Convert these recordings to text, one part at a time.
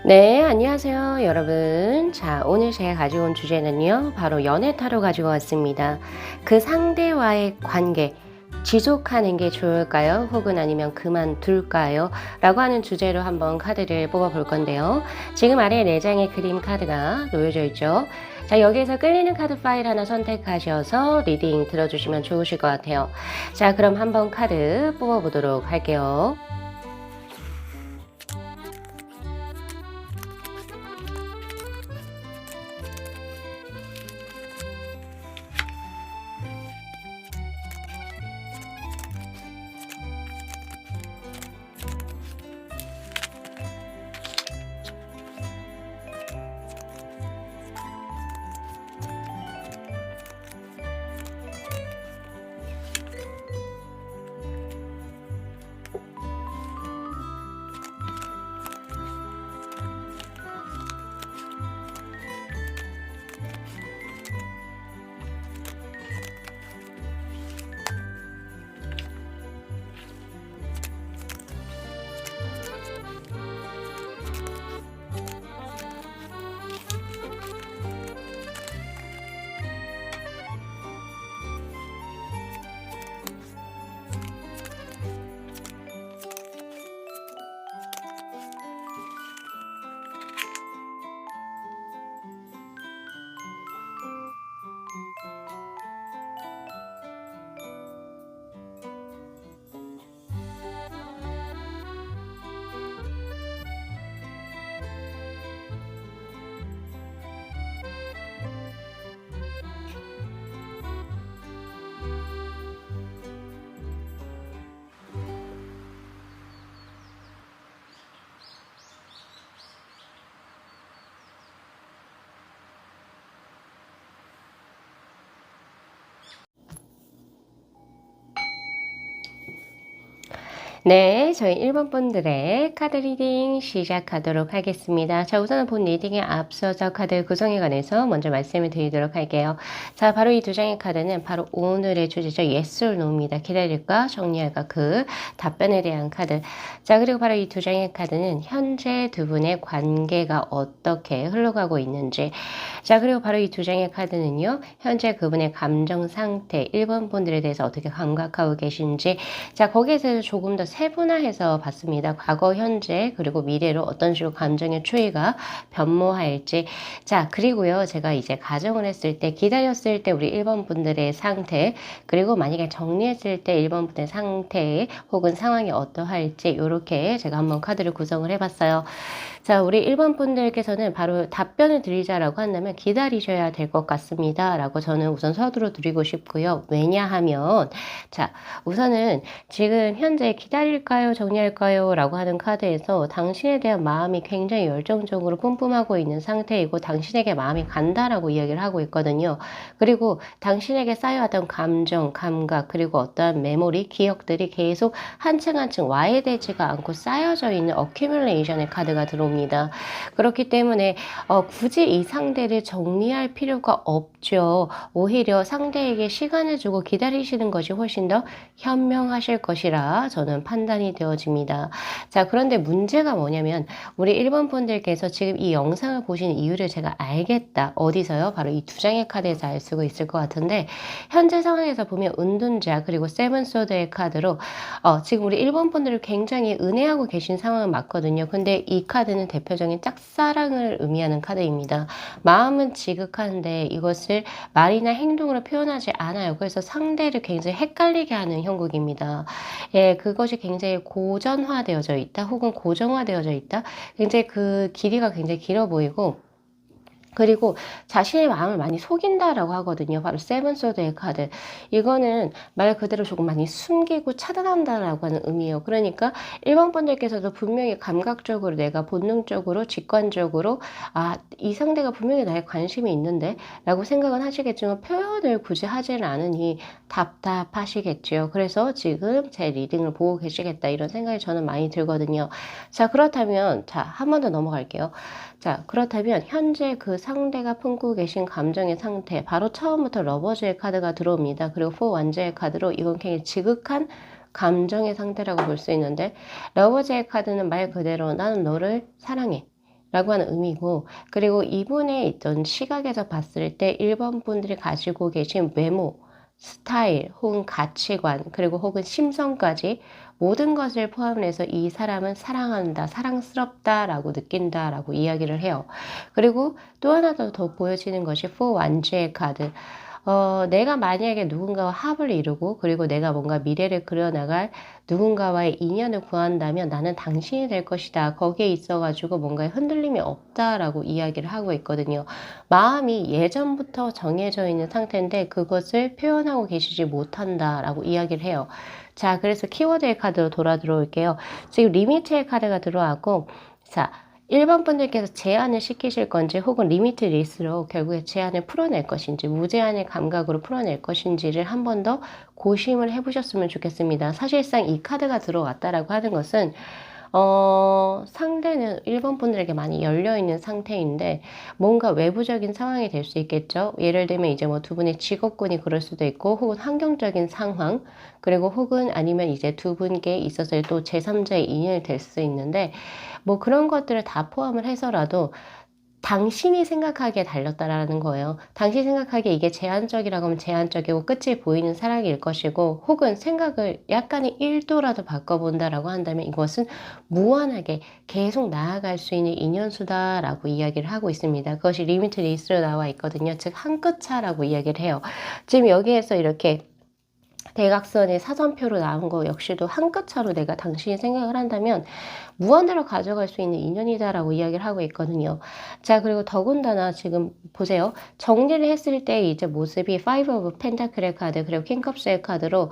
네, 안녕하세요, 여러분. 자, 오늘 제가 가지고 온 주제는요, 바로 연애 타로 가지고 왔습니다. 그 상대와의 관계, 지속하는 게 좋을까요? 혹은 아니면 그만둘까요? 라고 하는 주제로 한번 카드를 뽑아볼 건데요. 지금 아래에 4장의 그림 카드가 놓여져 있죠. 자, 여기에서 끌리는 카드 파일 하나 선택하셔서 리딩 들어주시면 좋으실 것 같아요. 자, 그럼 한번 카드 뽑아보도록 할게요. 네, 저희 1번 분들의 카드 리딩 시작하도록 하겠습니다. 자, 우선은 본 리딩에 앞서서 카드 구성에 관해서 먼저 말씀을 드리도록 할게요. 자, 바로 이 두 장의 카드는 바로 오늘의 주제죠. Yes or No입니다. 기다릴까, 정리할까, 그 답변에 대한 카드. 자, 그리고 바로 이 두 장의 카드는 현재 두 분의 관계가 어떻게 흘러가고 있는지. 자, 그리고 바로 이 두 장의 카드는요, 현재 그분의 감정 상태, 1번 분들에 대해서 어떻게 감각하고 계신지. 자, 거기에서 조금 더 세분화해서 봤습니다. 과거, 현재, 그리고 미래로 어떤 식으로 감정의 추이가 변모할지. 자, 그리고요, 제가 이제 가정을 했을 때, 기다렸을 때 우리 1번 분들의 상태, 그리고 만약에 정리했을 때 1번 분의 상태, 혹은 상황이 어떠할지, 이렇게 제가 한번 카드를 구성을 해봤어요. 자, 우리 1번 분들께서는 바로 답변을 드리자라고 한다면 기다리셔야 될 것 같습니다. 라고 저는 우선 서두로 드리고 싶고요. 왜냐하면, 자, 우선은 지금 현재 기다릴까요? 정리할까요? 라고 하는 카드에서 당신에 대한 마음이 굉장히 열정적으로 뿜뿜하고 있는 상태이고 당신에게 마음이 간다라고 이야기를 하고 있거든요. 그리고 당신에게 쌓여왔던 감정, 감각, 그리고 어떠한 메모리, 기억들이 계속 한층 한층 와해되지가 않고 쌓여져 있는 어큐뮬레이션의 카드가 들어옵니다. 그렇기 때문에 굳이 이 상대를 정리할 필요가 없죠. 오히려 상대에게 시간을 주고 기다리시는 것이 훨씬 더 현명하실 것이라 저는 판단이 되어집니다. 자, 그런데 문제가 뭐냐면 우리 1번 분들께서 지금 이 영상을 보시는 이유를 제가 알겠다. 어디서요? 바로 이 두 장의 카드에서 알 수가 있을 것 같은데 현재 상황에서 보면 은둔자 그리고 세븐소드의 카드로 지금 우리 1번 분들을 굉장히 은혜하고 계신 상황은 맞거든요. 근데 이 카드는 대표적인 짝사랑을 의미하는 카드입니다. 마음은 지극한데 이것을 말이나 행동으로 표현하지 않아요. 그래서 상대를 굉장히 헷갈리게 하는 형국입니다. 예, 그것이 굉장히 고전화되어져 있다 혹은 고정화되어져 있다. 굉장히 그 길이가 굉장히 길어 보이고 그리고 자신의 마음을 많이 속인다라고 하거든요. 바로 세븐소드의 카드. 이거는 말 그대로 조금 많이 숨기고 차단한다라고 하는 의미예요. 그러니까 1번 분들께서도 분명히 감각적으로 내가 본능적으로 직관적으로 이 상대가 분명히 나에 관심이 있는데 라고 생각은 하시겠지만 표현을 굳이 하지는 않으니 답답하시겠죠. 그래서 지금 제 리딩을 보고 계시겠다 이런 생각이 저는 많이 들거든요. 자, 그렇다면 한 번 더 넘어갈게요. 자, 그렇다면 현재 그 상대가 품고 계신 감정의 상태, 바로 처음부터 러버즈의 카드가 들어옵니다. 그리고 4 완제의 카드로 이건 굉장히 지극한 감정의 상태라고 볼 수 있는데 러버즈의 카드는 말 그대로 나는 너를 사랑해. 라고 하는 의미고, 그리고 이분의 있던 시각에서 봤을 때 1번 분들이 가지고 계신 외모, 스타일, 혹은 가치관, 그리고 혹은 심성까지 모든 것을 포함해서 이 사람은 사랑한다, 사랑스럽다라고 느낀다라고 이야기를 해요. 그리고 또 하나 더 보여지는 것이 4 완주의 카드. 내가 만약에 누군가와 합을 이루고 그리고 내가 뭔가 미래를 그려나갈 누군가와의 인연을 구한다면 나는 당신이 될 것이다. 거기에 있어가지고 뭔가 흔들림이 없다라고 이야기를 하고 있거든요. 마음이 예전부터 정해져 있는 상태인데 그것을 표현하고 계시지 못한다라고 이야기를 해요. 자, 그래서 키워드의 카드로 돌아 들어올게요. 지금 리미트의 카드가 들어왔고, 자, 1번 분들께서 제한을 시키실 건지 혹은 리미트 리스트로 결국에 제한을 풀어낼 것인지 무제한의 감각으로 풀어낼 것인지를 한 번 더 고심을 해보셨으면 좋겠습니다. 사실상 이 카드가 들어왔다라고 하는 것은 상대는 1번 분들에게 많이 열려있는 상태인데 뭔가 외부적인 상황이 될 수 있겠죠. 예를 들면 이제 뭐 두 분의 직업군이 그럴 수도 있고 혹은 환경적인 상황 그리고 혹은 아니면 이제 두 분께 있어서 또 제3자의 인연이 될 수 있는데 뭐 그런 것들을 다 포함을 해서라도 당신이 생각하기에 달렸다라는 거예요. 당신이 생각하기에 이게 제한적이라고 하면 제한적이고 끝이 보이는 사랑일 것이고 혹은 생각을 약간의 1도라도 바꿔본다라고 한다면 이것은 무한하게 계속 나아갈 수 있는 인연수다라고 이야기를 하고 있습니다. 그것이 리미트 리스트로 나와 있거든요. 즉 한 끗 차라고 이야기를 해요. 지금 여기에서 이렇게 대각선의 사전표로 나온 거 역시도 한 끗 차로 내가 당신이 생각을 한다면 무한대로 가져갈 수 있는 인연이다라고 이야기를 하고 있거든요. 자, 그리고 더군다나 지금 보세요. 정리를 했을 때 이제 모습이 Five of Pentacle의 카드 그리고 킹컵스의 카드로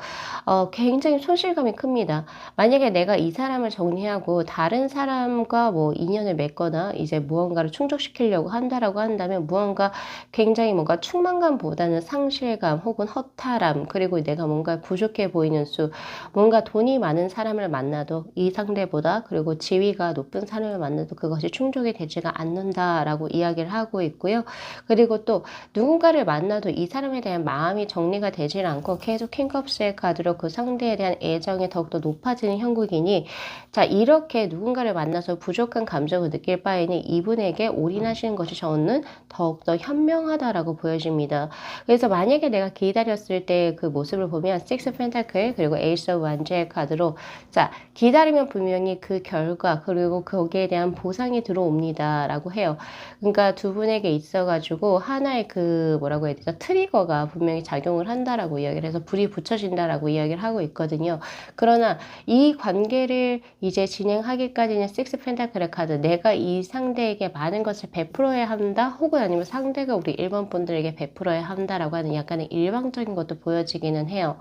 굉장히 손실감이 큽니다. 만약에 내가 이 사람을 정리하고 다른 사람과 뭐 인연을 맺거나 이제 무언가를 충족시키려고 한다라고 한다면 무언가 굉장히 뭔가 충만감보다는 상실감 혹은 허탈함 그리고 내가 뭔가 부족해 보이는 수 뭔가 돈이 많은 사람을 만나도 이 상대보다 그리고 지위가 높은 사람을 만나도 그것이 충족이 되지가 않는다라고 이야기를 하고 있고요. 그리고 또 누군가를 만나도 이 사람에 대한 마음이 정리가 되질 않고 계속 킹컵스의 카드로 그 상대에 대한 애정이 더욱더 높아지는 형국이니 자 이렇게 누군가를 만나서 부족한 감정을 느낄 바에는 이분에게 올인하시는 것이 저는 더욱더 현명하다라고 보여집니다. 그래서 만약에 내가 기다렸을 때 그 모습을 보면 Six of Pentacles 그리고 Ace of Wands의 카드로 자 기다리면 분명히 그 결과 그리고 거기에 대한 보상이 들어옵니다 라고 해요. 그러니까 두 분에게 있어가지고 하나의 그 뭐라고 해야 되죠? 트리거가 분명히 작용을 한다라고 이야기를 해서 불이 붙여진다라고 이야기를 하고 있거든요. 그러나 이 관계를 이제 진행하기까지는 Six Pentacle의 카드 내가 이 상대에게 많은 것을 베풀어야 한다 혹은 아니면 상대가 우리 1번 분들에게 베풀어야 한다라고 하는 약간의 일방적인 것도 보여지기는 해요.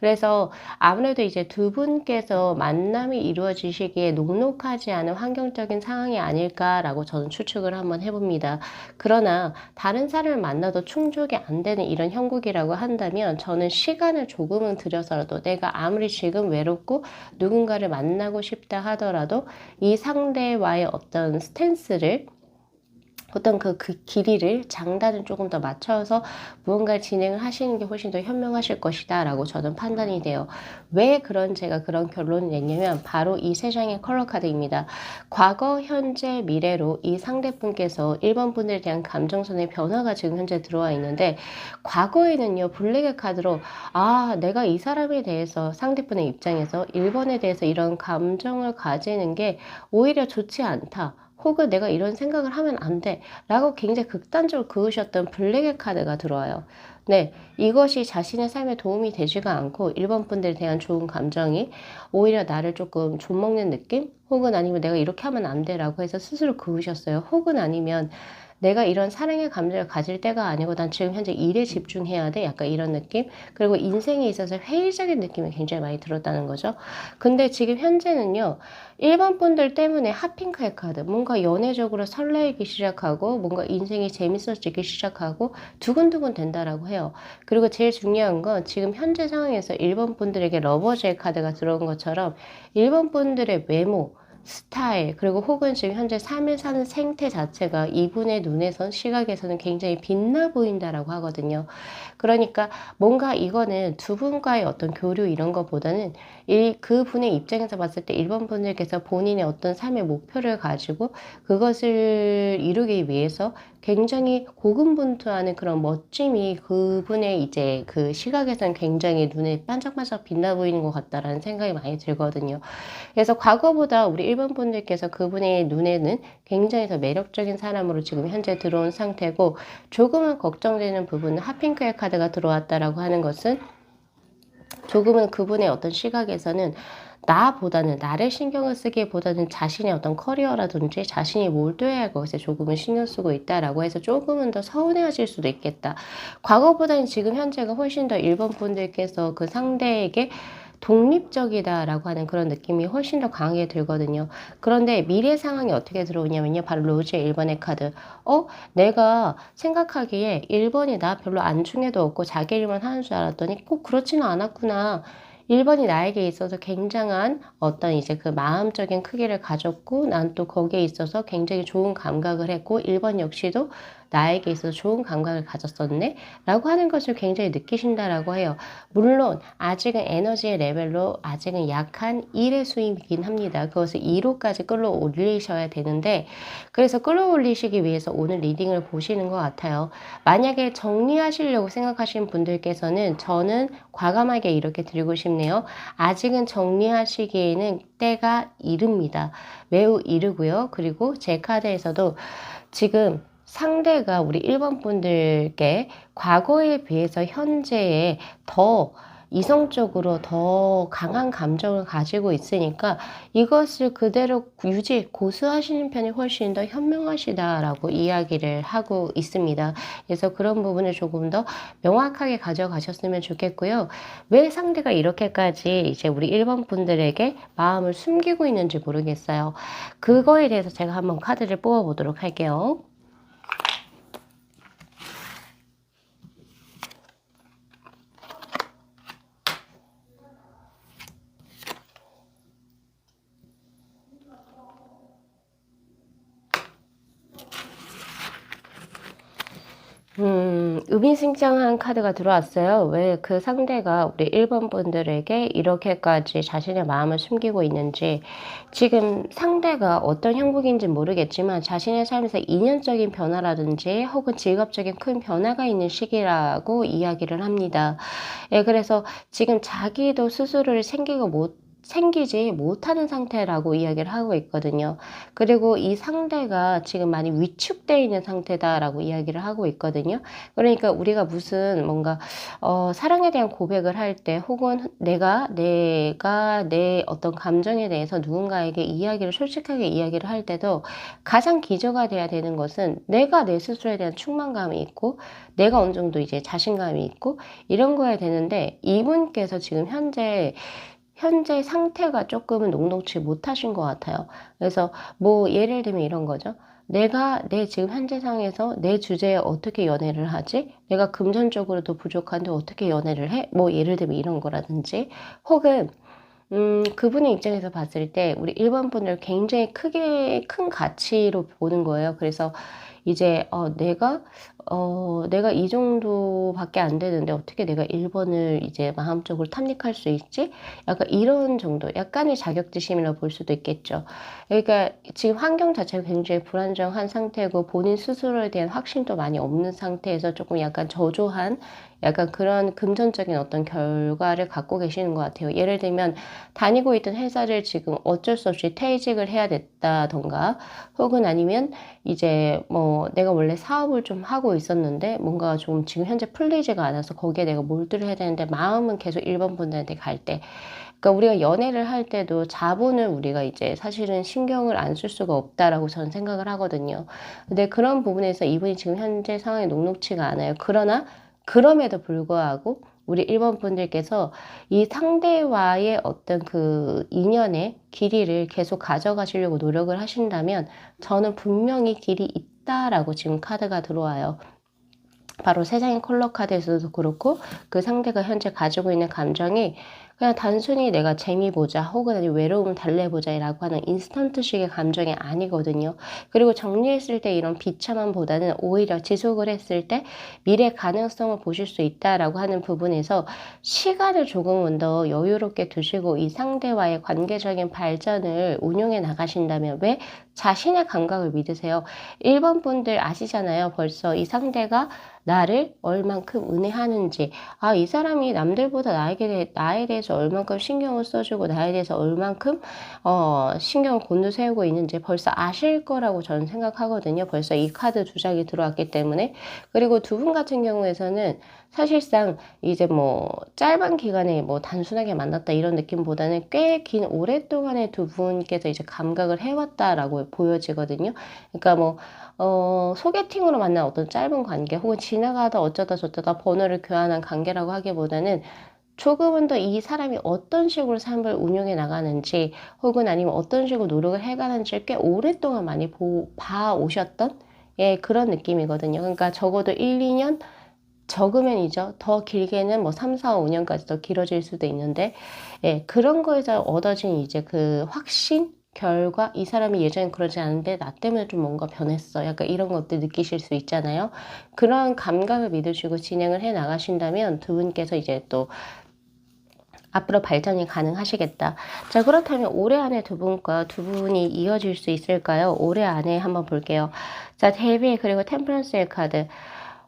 그래서 아무래도 이제 두 분께서 만남이 이루어지시기에 녹록하지 않은 환경적인 상황이 아닐까라고 저는 추측을 한번 해봅니다. 그러나 다른 사람을 만나도 충족이 안 되는 이런 형국이라고 한다면 저는 시간을 조금은 들여서라도 내가 아무리 지금 외롭고 누군가를 만나고 싶다 하더라도 이 상대와의 어떤 스탠스를 어떤 그 길이를 장단을 조금 더 맞춰서 무언가를 진행을 하시는 게 훨씬 더 현명하실 것이다 라고 저는 판단이 돼요. 왜 제가 그런 결론을 냈냐면 바로 이 세 장의 컬러 카드입니다. 과거, 현재, 미래로 이 상대분께서 1번 분들에 대한 감정선의 변화가 지금 현재 들어와 있는데 과거에는요 블랙의 카드로 내가 이 사람에 대해서 상대분의 입장에서 1번에 대해서 이런 감정을 가지는 게 오히려 좋지 않다. 혹은 내가 이런 생각을 하면 안 돼. 라고 굉장히 극단적으로 그으셨던 블랙의 카드가 들어와요. 네, 이것이 자신의 삶에 도움이 되지가 않고 1번 분들에 대한 좋은 감정이 오히려 나를 조금 좀먹는 느낌? 혹은 아니면 내가 이렇게 하면 안 돼. 라고 해서 스스로 그으셨어요. 혹은 아니면 내가 이런 사랑의 감정을 가질 때가 아니고 난 지금 현재 일에 집중해야 돼. 약간 이런 느낌? 그리고 인생에 있어서 회의적인 느낌이 굉장히 많이 들었다는 거죠. 근데 지금 현재는요. 1번 분들 때문에 핫핑크의 카드. 뭔가 연애적으로 설레기 시작하고 뭔가 인생이 재밌어지기 시작하고 두근두근 된다라고 해요. 그리고 제일 중요한 건 지금 현재 상황에서 1번 분들에게 러버즈의 카드가 들어온 것처럼 1번 분들의 외모 스타일, 그리고 혹은 지금 현재 삶을 사는 생태 자체가 이분의 눈에선, 시각에서는 굉장히 빛나 보인다라고 하거든요. 그러니까 뭔가 이거는 두 분과의 어떤 교류 이런 것보다는 그분의 입장에서 봤을 때 1번 분들께서 본인의 어떤 삶의 목표를 가지고 그것을 이루기 위해서 굉장히 고군분투하는 그런 멋짐이 그분의 이제 그 시각에서는 굉장히 눈에 반짝반짝 빛나 보이는 것 같다라는 생각이 많이 들거든요. 그래서 과거보다 우리 1번 분들께서 그분의 눈에는 굉장히 더 매력적인 사람으로 지금 현재 들어온 상태고, 조금은 걱정되는 부분은 핫핑크의 카드가 들어왔다라고 하는 것은 조금은 그분의 어떤 시각에서는 나보다는, 나를 신경을 쓰기보다는 자신의 어떤 커리어라든지 자신이 몰두해야 할 것에 조금은 신경 쓰고 있다라고 해서 조금은 더 서운해하실 수도 있겠다. 과거보다는 지금 현재가 훨씬 더 1번 분들께서 그 상대에게 독립적이다라고 하는 그런 느낌이 훨씬 더 강하게 들거든요. 그런데 미래 상황이 어떻게 들어오냐면요. 바로 로즈의 1번의 카드. 내가 생각하기에 1번이 나 별로 안중에도 없고 자기 일만 하는 줄 알았더니 꼭 그렇지는 않았구나. 1번이 나에게 있어서 굉장한 어떤 이제 그 마음적인 크기를 가졌고, 난 또 거기에 있어서 굉장히 좋은 감각을 했고, 1번 역시도 나에게 있어서 좋은 감각을 가졌었네? 라고 하는 것을 굉장히 느끼신다라고 해요. 물론 아직은 에너지의 레벨로 아직은 약한 1의 수임이긴 합니다. 그것을 2로까지 끌어올리셔야 되는데, 그래서 끌어올리시기 위해서 오늘 리딩을 보시는 것 같아요. 만약에 정리하시려고 생각하시는 분들께서는 저는 과감하게 이렇게 드리고 싶네요. 아직은 정리하시기에는 때가 이릅니다. 매우 이르고요. 그리고 제 카드에서도 지금 상대가 우리 1번 분들께 과거에 비해서 현재에 더 이성적으로 더 강한 감정을 가지고 있으니까 이것을 그대로 고수하시는 편이 훨씬 더 현명하시다라고 이야기를 하고 있습니다. 그래서 그런 부분을 조금 더 명확하게 가져가셨으면 좋겠고요. 왜 상대가 이렇게까지 이제 우리 1번 분들에게 마음을 숨기고 있는지 모르겠어요. 그거에 대해서 제가 한번 카드를 뽑아보도록 할게요. 의미심장한 카드가 들어왔어요. 왜 그 상대가 우리 1번 분들에게 이렇게까지 자신의 마음을 숨기고 있는지, 지금 상대가 어떤 형국인지 모르겠지만 자신의 삶에서 인연적인 변화라든지 혹은 직업적인 큰 변화가 있는 시기라고 이야기를 합니다. 예, 그래서 지금 자기도 스스로를 챙기지 못하는 상태라고 이야기를 하고 있거든요. 그리고 이 상대가 지금 많이 위축되어 있는 상태다라고 이야기를 하고 있거든요. 그러니까 우리가 무슨 뭔가 사랑에 대한 고백을 할 때, 혹은 내가 내 어떤 감정에 대해서 누군가에게 솔직하게 이야기를 할 때도 가장 기저가 돼야 되는 것은 내가 내 스스로에 대한 충만감이 있고, 내가 어느 정도 이제 자신감이 있고 이런 거야 되는데, 이분께서 지금 현재 상태가 조금은 녹록치 못하신 것 같아요. 그래서 뭐 예를 들면 이런 거죠. 내가 내 지금 현재 상에서 내 주제에 어떻게 연애를 하지? 내가 금전적으로도 부족한데 어떻게 연애를 해? 뭐 예를 들면 이런 거라든지, 혹은 그분의 입장에서 봤을 때 우리 1번 분을 굉장히 큰 가치로 보는 거예요. 그래서 이제 내가 이 정도밖에 안 되는데 어떻게 내가 1번을 이제 마음적으로 탐닉할 수 있지? 약간 이런 정도, 약간의 자격지심이라고 볼 수도 있겠죠. 그러니까 지금 환경 자체가 굉장히 불안정한 상태고, 본인 스스로에 대한 확신도 많이 없는 상태에서 조금 약간 저조한, 약간 그런 금전적인 어떤 결과를 갖고 계시는 것 같아요. 예를 들면 다니고 있던 회사를 지금 어쩔 수 없이 퇴직을 해야 됐다던가, 혹은 아니면 이제 뭐 내가 원래 사업을 좀 하고 있었는데 뭔가 좀 지금 현재 풀리지가 않아서 거기에 내가 몰두를 해야 되는데 마음은 계속 1번 분들한테 갈 때, 그러니까 우리가 연애를 할 때도 자본을 우리가 이제 사실은 신경을 안 쓸 수가 없다라고 저는 생각을 하거든요. 근데 그런 부분에서 이분이 지금 현재 상황이 녹록치가 않아요. 그러나 그럼에도 불구하고 우리 1번 분들께서 이 상대와의 어떤 그 인연의 길이를 계속 가져가시려고 노력을 하신다면 저는 분명히 길이 있다라고 지금 카드가 들어와요. 바로 세상의 컬러 카드에서도 그렇고, 그 상대가 현재 가지고 있는 감정이 그냥 단순히 내가 재미 보자 혹은 아니면 외로움을 달래보자라고 하는 인스턴트식의 감정이 아니거든요. 그리고 정리했을 때 이런 비참함보다는 오히려 지속을 했을 때 미래 가능성을 보실 수 있다라고 하는 부분에서 시간을 조금은 더 여유롭게 두시고 이 상대와의 관계적인 발전을 운용해 나가신다면 왜 자신의 감각을 믿으세요. 1번 분들 아시잖아요. 벌써 이 상대가 나를 얼만큼 은혜하는지, 아, 이 사람이 남들보다 나에 대해서 얼만큼 신경을 써주고 나에 대해서 얼만큼 신경을 곤두세우고 있는지 벌써 아실 거라고 저는 생각하거든요. 벌써 이 카드 두 장이 들어왔기 때문에. 그리고 두 분 같은 경우에서는 사실상 이제 뭐 짧은 기간에 뭐 단순하게 만났다 이런 느낌보다는 꽤 긴 오랫동안에 두 분께서 이제 감각을 해왔다라고 보여지거든요. 그러니까 뭐 소개팅으로 만난 어떤 짧은 관계 혹은 지나가다 어쩌다 저쩌다 번호를 교환한 관계라고 하기보다는 조금은 더 이 사람이 어떤 식으로 삶을 운영해 나가는지 혹은 아니면 어떤 식으로 노력을 해가는지 꽤 오랫동안 많이 봐오셨던 예, 그런 느낌이거든요. 그러니까 적어도 1, 2년 적으면이죠. 더 길게는 뭐 3, 4, 5년까지 더 길어질 수도 있는데, 예, 그런 거에서 얻어진 이제 그 확신, 결과, 이 사람이 예전엔 그러지 않은데 나 때문에 좀 뭔가 변했어. 약간 이런 것들 느끼실 수 있잖아요. 그런 감각을 믿으시고 진행을 해 나가신다면 두 분께서 이제 또 앞으로 발전이 가능하시겠다. 자, 그렇다면 올해 안에 두 분이 이어질 수 있을까요? 올해 안에 한번 볼게요. 자, 데뷔 그리고 템퍼런스의 카드.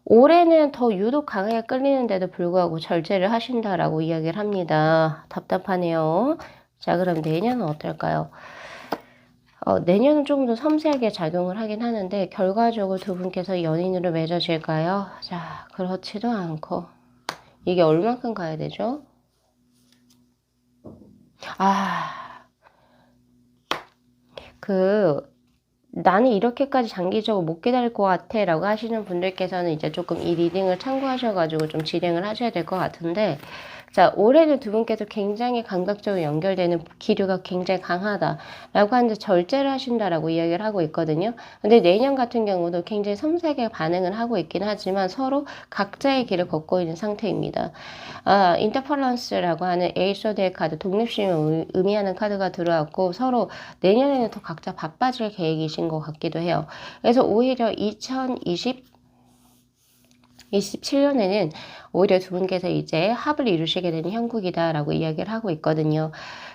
올해는 더 유독 강하게 끌리는데도 불구하고 절제를 하신다라고 이야기를 합니다. 답답하네요. 자, 그럼 내년은 어떨까요? 내년은 조금 더 섬세하게 작용을 하긴 하는데 결과적으로 두 분께서 연인으로 맺어질까요? 자, 그렇지도 않고 이게 얼만큼 가야 되죠? 아, 나는 이렇게까지 장기적으로 못 기다릴 것 같아 라고 하시는 분들께서는 이제 조금 이 리딩을 참고하셔가지고 좀 진행을 하셔야 될 것 같은데, 자, 올해는 두 분께서 굉장히 감각적으로 연결되는 기류가 굉장히 강하다라고 하는데 절제를 하신다라고 이야기를 하고 있거든요. 근데 내년 같은 경우도 굉장히 섬세하게 반응을 하고 있긴 하지만 서로 각자의 길을 걷고 있는 상태입니다. 아, 인터펄런스라고 하는 에이소드의 카드, 독립심을 의미하는 카드가 들어왔고 서로 내년에는 더 각자 바빠질 계획이신 것 같기도 해요. 그래서 오히려 27년에는 오히려 두 분께서 이제 합을 이루시게 되는 형국이다라고 이야기를 하고 있거든요.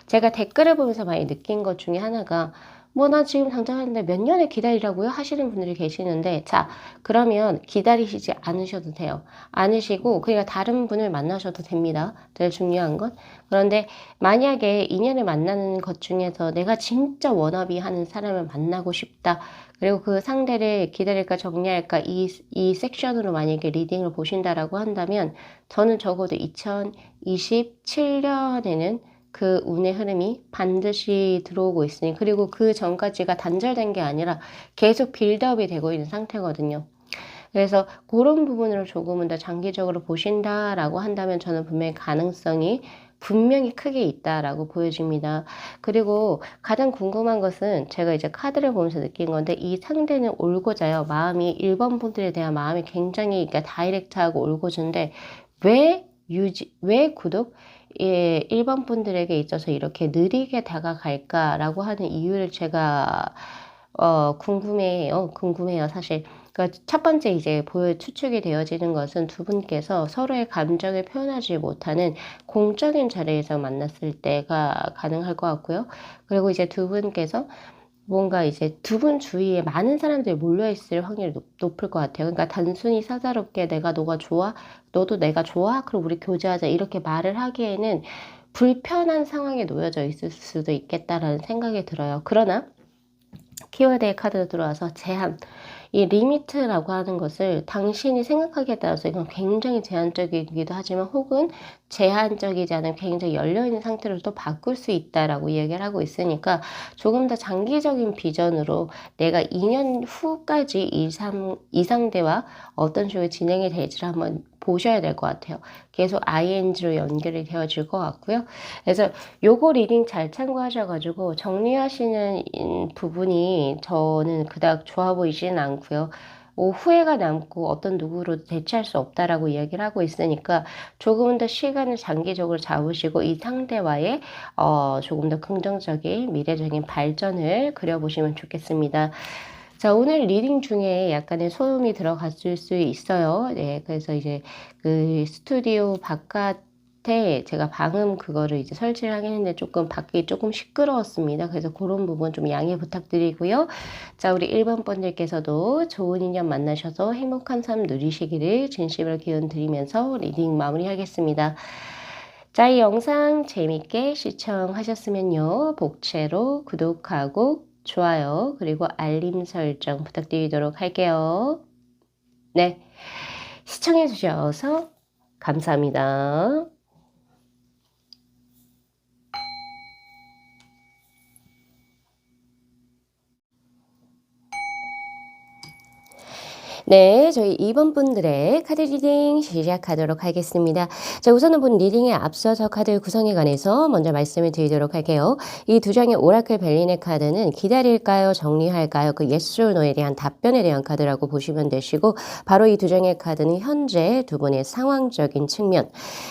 제가 댓글을 보면서 많이 느낀 것 중에 하나가 뭐 나 지금 당장 하는데 몇 년을 기다리라고요? 하시는 분들이 계시는데 자, 그러면 기다리시지 않으셔도 돼요. 않으시고 그러니까 다른 분을 만나셔도 됩니다. 제일 중요한 건. 그런데 만약에 인연을 만나는 것 중에서 내가 진짜 워너비 하는 사람을 만나고 싶다. 그리고 그 상대를 기다릴까 정리할까 이 섹션으로 만약에 리딩을 보신다라고 한다면 저는 적어도 2027년에는 그 운의 흐름이 반드시 들어오고 있으니 그리고 그 전까지가 단절된 게 아니라 계속 빌드업이 되고 있는 상태거든요. 그래서 그런 부분을 조금은 더 장기적으로 보신다라고 한다면 저는 분명히 크게 있다라고 보여집니다. 그리고 가장 궁금한 것은 제가 이제 카드를 보면서 느낀 건데 이 상대는 올고자요. 마음이 1번 분들에 대한 마음이 굉장히 그러니까 다이렉트하고 올고자인데 왜 구독? 예, 1번 분들에게 있어서 이렇게 느리게 다가갈까라고 하는 이유를 제가 궁금해요, 사실. 그러니까 첫 번째 이제 추측이 되어지는 것은 두 분께서 서로의 감정을 표현하지 못하는 공적인 자리에서 만났을 때가 가능할 것 같고요. 그리고 이제 두 분께서 뭔가 이제 두 분 주위에 많은 사람들이 몰려있을 확률이 높을 것 같아요. 그러니까 단순히 사사롭게 내가 너가 좋아? 너도 내가 좋아? 그럼 우리 교제하자. 이렇게 말을 하기에는 불편한 상황에 놓여져 있을 수도 있겠다라는 생각이 들어요. 그러나 키워드의 카드가 들어와서 제한. 이 리미트라고 하는 것을 당신이 생각하기에 따라서 이건 굉장히 제한적이기도 하지만 혹은 제한적이지 않은 굉장히 열려있는 상태로 또 바꿀 수 있다라고 이야기를 하고 있으니까 조금 더 장기적인 비전으로 내가 2년 후까지 이 상대와 어떤 식으로 진행이 될지를 한번 보셔야 될 것 같아요. 계속 ing로 연결이 되어질 것 같고요. 그래서 요거 리딩 잘 참고하셔가지고 정리하시는 부분이 저는 그닥 좋아 보이지는 않고요. 후회가 남고 어떤 누구로도 대체할 수 없다라고 이야기를 하고 있으니까 조금 더 시간을 장기적으로 잡으시고 이 상대와의 조금 더 긍정적인 미래적인 발전을 그려보시면 좋겠습니다. 자, 오늘 리딩 중에 약간의 소음이 들어갔을 수 있어요. 네, 그래서 이제 그 스튜디오 바깥에 제가 방음 그거를 이제 설치를 하긴 했는데 조금 밖이 조금 시끄러웠습니다. 그래서 그런 부분 좀 양해 부탁드리고요. 자, 우리 1번 분들께서도 좋은 인연 만나셔서 행복한 삶 누리시기를 진심으로 기원 드리면서 리딩 마무리하겠습니다. 자, 이 영상 재밌게 시청하셨으면요. 복채로 구독하고 좋아요, 그리고 알림 설정 부탁드리도록 할게요. 네. 시청해 주셔서 감사합니다. 네, 저희 2번 분들의 카드 리딩 시작하도록 하겠습니다. 자, 우선은 본 리딩에 앞서서 카드 구성에 관해서 먼저 말씀을 드리도록 할게요. 이 두 장의 오라클 벨린의 카드는 기다릴까요? 정리할까요? 그 yes or no에 대한 답변에 대한 카드라고 보시면 되시고, 바로 이 두 장의 카드는 현재 두 분의 상황적인 측면.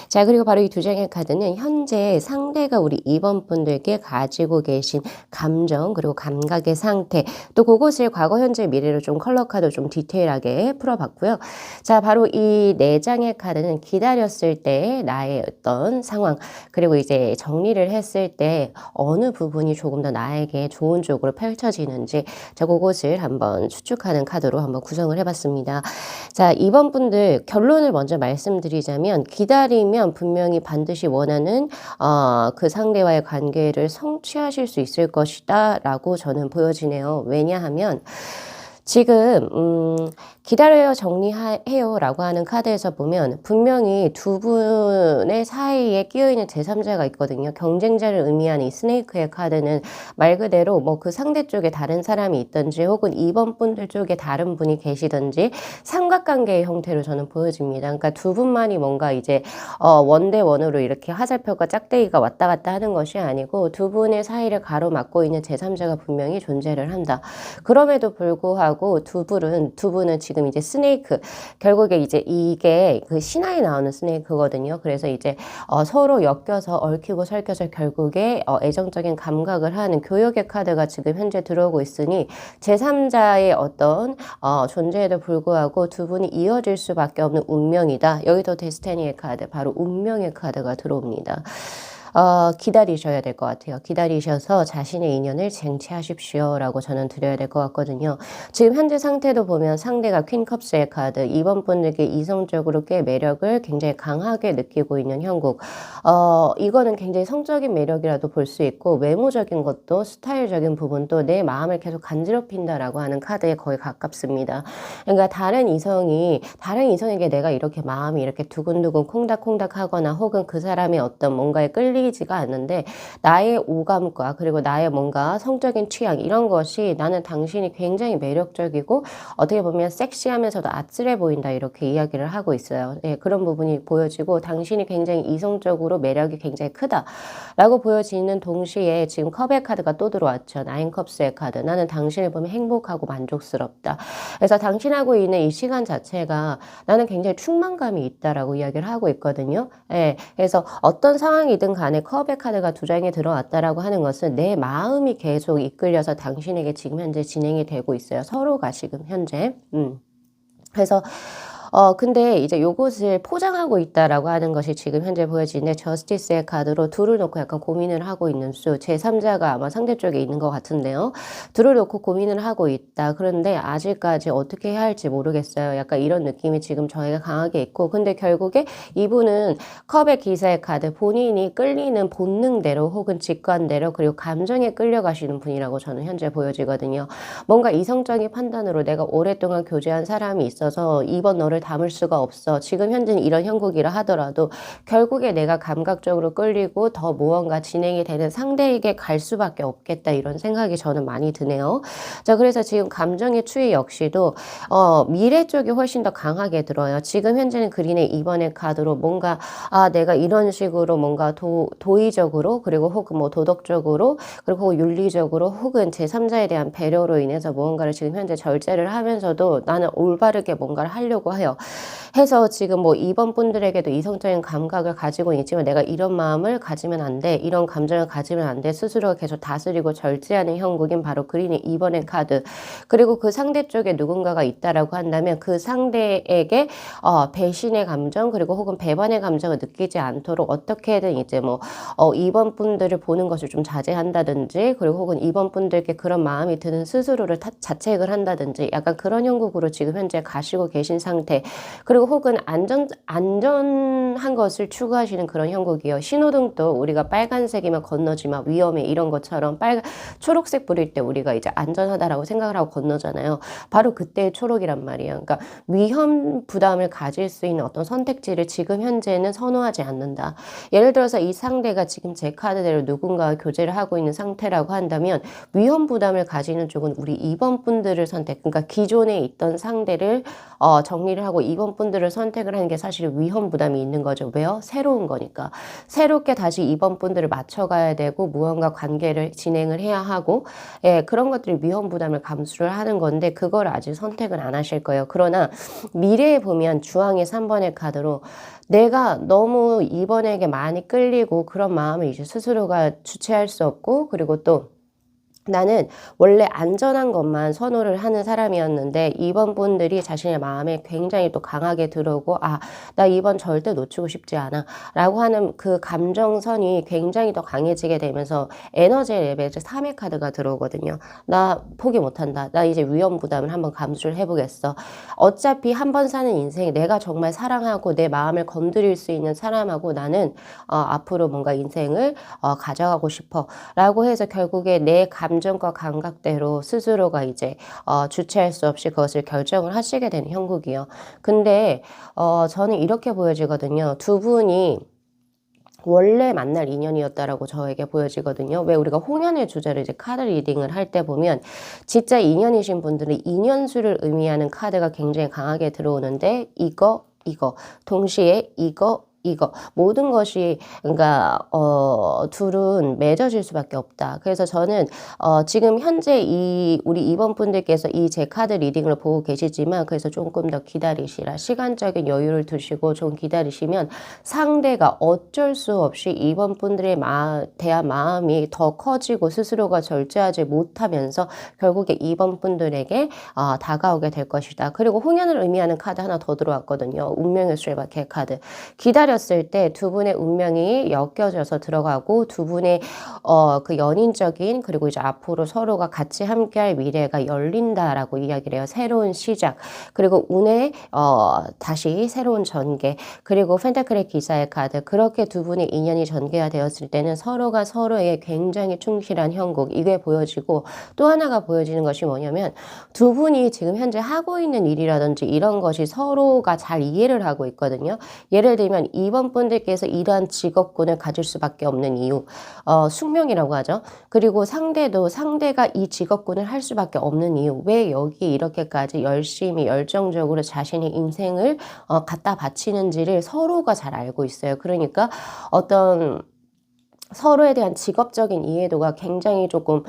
자, 그리고 바로 이 두 장의 카드는 현재 상대가 우리 2번 분들께 가지고 계신 감정, 그리고 감각의 상태, 또 그것을 과거, 현재, 미래로 좀 컬러 카드 좀 디테일하게 풀어봤고요. 자, 바로 이 네 장의 카드는 기다렸을 때 나의 어떤 상황, 그리고 이제 정리를 했을 때 어느 부분이 조금 더 나에게 좋은 쪽으로 펼쳐지는지, 자, 그것을 한번 추측하는 카드로 한번 구성을 해봤습니다. 자, 2번 분들 결론을 먼저 말씀드리자면, 기다리면 분명히 반드시 원하는 그 상대와의 관계를 성취하실 수 있을 것이다 라고 저는 보여지네요. 왜냐하면 지금 기다려요, 정리해요 라고 하는 카드에서 보면 분명히 두 분의 사이에 끼어있는 제3자가 있거든요. 경쟁자를 의미하는 이 스네이크의 카드는 말 그대로 뭐 그 상대 쪽에 다른 사람이 있든지 혹은 2번 분들 쪽에 다른 분이 계시든지 삼각관계의 형태로 저는 보여집니다. 그러니까 두 분만이 뭔가 이제 원대 원으로 이렇게 화살표가 짝대기가 왔다 갔다 하는 것이 아니고 두 분의 사이를 가로막고 있는 제3자가 분명히 존재를 한다. 그럼에도 불구하고 두 분은 지금 이제 스네이크, 결국에 이제 이게 그 신화에 나오는 스네이크거든요. 그래서 이제 서로 엮여서 얽히고 설켜서 결국에 애정적인 감각을 하는 교역의 카드가 지금 현재 들어오고 있으니 제3자의 어떤 존재에도 불구하고 두 분이 이어질 수밖에 없는 운명이다. 여기도 데스티니의 카드, 바로 운명의 카드가 들어옵니다. 기다리셔야 될 것 같아요. 기다리셔서 자신의 인연을 쟁취하십시오 라고 저는 드려야 될 것 같거든요. 지금 현재 상태도 보면 상대가 퀸컵스의 카드, 2번 분들께 이성적으로 꽤 매력을 굉장히 강하게 느끼고 있는 형국. 이거는 굉장히 성적인 매력이라도 볼 수 있고, 외모적인 것도 스타일적인 부분도 내 마음을 계속 간지럽힌다라고 하는 카드에 거의 가깝습니다. 그러니까 다른 이성에게 내가 이렇게 마음이 이렇게 두근두근 콩닥콩닥 하거나 혹은 그 사람의 어떤 뭔가에 끌리지가 않는데, 나의 오감과 그리고 나의 뭔가 성적인 취향, 이런 것이 나는 당신이 굉장히 매력적이고 어떻게 보면 섹시하면서도 아찔해 보인다, 이렇게 이야기를 하고 있어요. 네, 그런 부분이 보여지고 당신이 굉장히 이성적으로 매력이 굉장히 크다 라고 보여지는 동시에 지금 컵의 카드가 또 들어왔죠. 나인컵스의 카드. 나는 당신을 보면 행복하고 만족스럽다. 그래서 당신하고 있는 이 시간 자체가 나는 굉장히 충만감이 있다라고 이야기를 하고 있거든요. 예, 그래서 어떤 상황이든 간에 컵의 카드가 두 장에 들어왔다라고 하는 것은 내 마음이 계속 이끌려서 당신에게 지금 현재 진행이 되고 있어요. 서로가 지금 현재. 그래서 근데 이제 요것을 포장하고 있다라고 하는 것이 지금 현재 보여지는데, 저스티스의 카드로 둘을 놓고 약간 고민을 하고 있는 수, 제3자가 아마 상대 쪽에 있는 것 같은데요. 둘을 놓고 고민을 하고 있다. 그런데 아직까지 어떻게 해야 할지 모르겠어요. 약간 이런 느낌이 지금 저희가 강하게 있고, 근데 결국에 이분은 컵의 기사의 카드, 본인이 끌리는 본능대로 혹은 직관대로 그리고 감정에 끌려가시는 분이라고 저는 현재 보여지거든요. 뭔가 이성적인 판단으로 내가 오랫동안 교제한 사람이 있어서 2번 너를 마음을 담을 수가 없어. 지금 현재는 이런 형국이라 하더라도 결국에 내가 감각적으로 끌리고 더 무언가 진행이 되는 상대에게 갈 수밖에 없겠다 이런 생각이 저는 많이 드네요. 자, 그래서 지금 감정의 추이 역시도 미래 쪽이 훨씬 더 강하게 들어요. 지금 현재는 그린의 2번의 카드로 뭔가 내가 이런 식으로 뭔가 도의적으로 그리고 혹은 뭐 도덕적으로 그리고 윤리적으로 혹은 제3자에 대한 배려로 인해서 무언가를 지금 현재 절제를 하면서도 나는 올바르게 뭔가를 하려고 해요. 해서 지금 뭐 2번 분들에게도 이성적인 감각을 가지고 있지만 내가 이런 마음을 가지면 안 돼. 이런 감정을 가지면 안 돼. 스스로가 계속 다스리고 절제하는 형국인 바로 그린의 2번의 카드. 그리고 그 상대 쪽에 누군가가 있다라고 한다면 그 상대에게 배신의 감정 그리고 혹은 배반의 감정을 느끼지 않도록 어떻게든 이제 뭐 2번 분들을 보는 것을 좀 자제한다든지 그리고 혹은 2번 분들께 그런 마음이 드는 스스로를 자책을 한다든지 약간 그런 형국으로 지금 현재 가시고 계신 상태. 그리고 혹은 안전한 것을 추구하시는 그런 형국이요. 신호등도 우리가 빨간색이면 건너지 마, 위험해 이런 것처럼 초록색 불일 때 우리가 이제 안전하다라고 생각을 하고 건너잖아요. 바로 그때의 초록이란 말이에요. 그러니까 위험 부담을 가질 수 있는 어떤 선택지를 지금 현재는 선호하지 않는다. 예를 들어서 이 상대가 지금 제 카드대로 누군가와 교제를 하고 있는 상태라고 한다면 위험 부담을 가지는 쪽은 우리 2번 분들을 그러니까 기존에 있던 상대를 정리를 하고 2번 분들을 선택을 하는 게 사실 위험 부담이 있는 거죠. 왜요? 새로운 거니까. 새롭게 다시 2번 분들을 맞춰가야 되고 무언가 관계를 진행을 해야 하고 그런 것들이 위험 부담을 감수를 하는 건데 그걸 아직 선택을 안 하실 거예요. 그러나 미래에 보면 주황의 3번의 카드로 내가 너무 2번에게 많이 끌리고 그런 마음을 이제 스스로가 주체할 수 없고 그리고 또 나는 원래 안전한 것만 선호를 하는 사람이었는데 2번 분들이 자신의 마음에 굉장히 또 강하게 들어오고 나 2번 절대 놓치고 싶지 않아 라고 하는 그 감정선이 굉장히 더 강해지게 되면서 에너지 레벨 3의 카드가 들어오거든요. 나 포기 못한다. 나 이제 위험 부담을 한번 감수를 해보겠어. 어차피 한 번 사는 인생에 내가 정말 사랑하고 내 마음을 건드릴 수 있는 사람하고 나는 앞으로 뭔가 인생을 가져가고 싶어 라고 해서 결국에 내 감정과 감각대로 스스로가 이제 주체할 수 없이 그것을 결정을 하시게 되는 형국이요. 근데 저는 이렇게 보여지거든요. 두 분이 원래 만날 인연이었다라고 저에게 보여지거든요. 왜 우리가 홍연의 주제로 이제 카드 리딩을 할 때 보면 진짜 인연이신 분들은 인연수를 의미하는 카드가 굉장히 강하게 들어오는데 이거 동시에 이거 모든 것이 그러니까 둘은 맺어질 수밖에 없다. 그래서 저는 지금 현재 우리 2번 분들께서 이 제 카드 리딩을 보고 계시지만 그래서 조금 더 기다리시라. 시간적인 여유를 두시고 좀 기다리시면 상대가 어쩔 수 없이 2번 분들에 대한 마음이 더 커지고 스스로가 절제하지 못하면서 결국에 2번 분들에게 다가오게 될 것이다. 그리고 홍연을 의미하는 카드 하나 더 들어왔거든요. 운명의 수레바퀴 카드. 기다렸을 때 두 분의 운명이 엮여져서 들어가고 두 분의 그 연인적인 그리고 이제 앞으로 서로가 같이 함께할 미래가 열린다라고 이야기를 해요. 새로운 시작 그리고 운의 다시 새로운 전개 그리고 펜타클의 기사의 카드 그렇게 두 분의 인연이 전개가 되었을 때는 서로가 서로에게 굉장히 충실한 형국 이게 보여지고 또 하나가 보여지는 것이 뭐냐면 두 분이 지금 현재 하고 있는 일이라든지 이런 것이 서로가 잘 이해를 하고 있거든요. 예를 들면 2번 분들께서 이러한 직업군을 가질 수밖에 없는 이유 숙명이라고 하죠. 그리고 상대가 이 직업군을 할 수밖에 없는 이유 왜 여기 이렇게까지 열심히 열정적으로 자신의 인생을 갖다 바치는지를 서로가 잘 알고 있어요. 그러니까 어떤 서로에 대한 직업적인 이해도가 굉장히 조금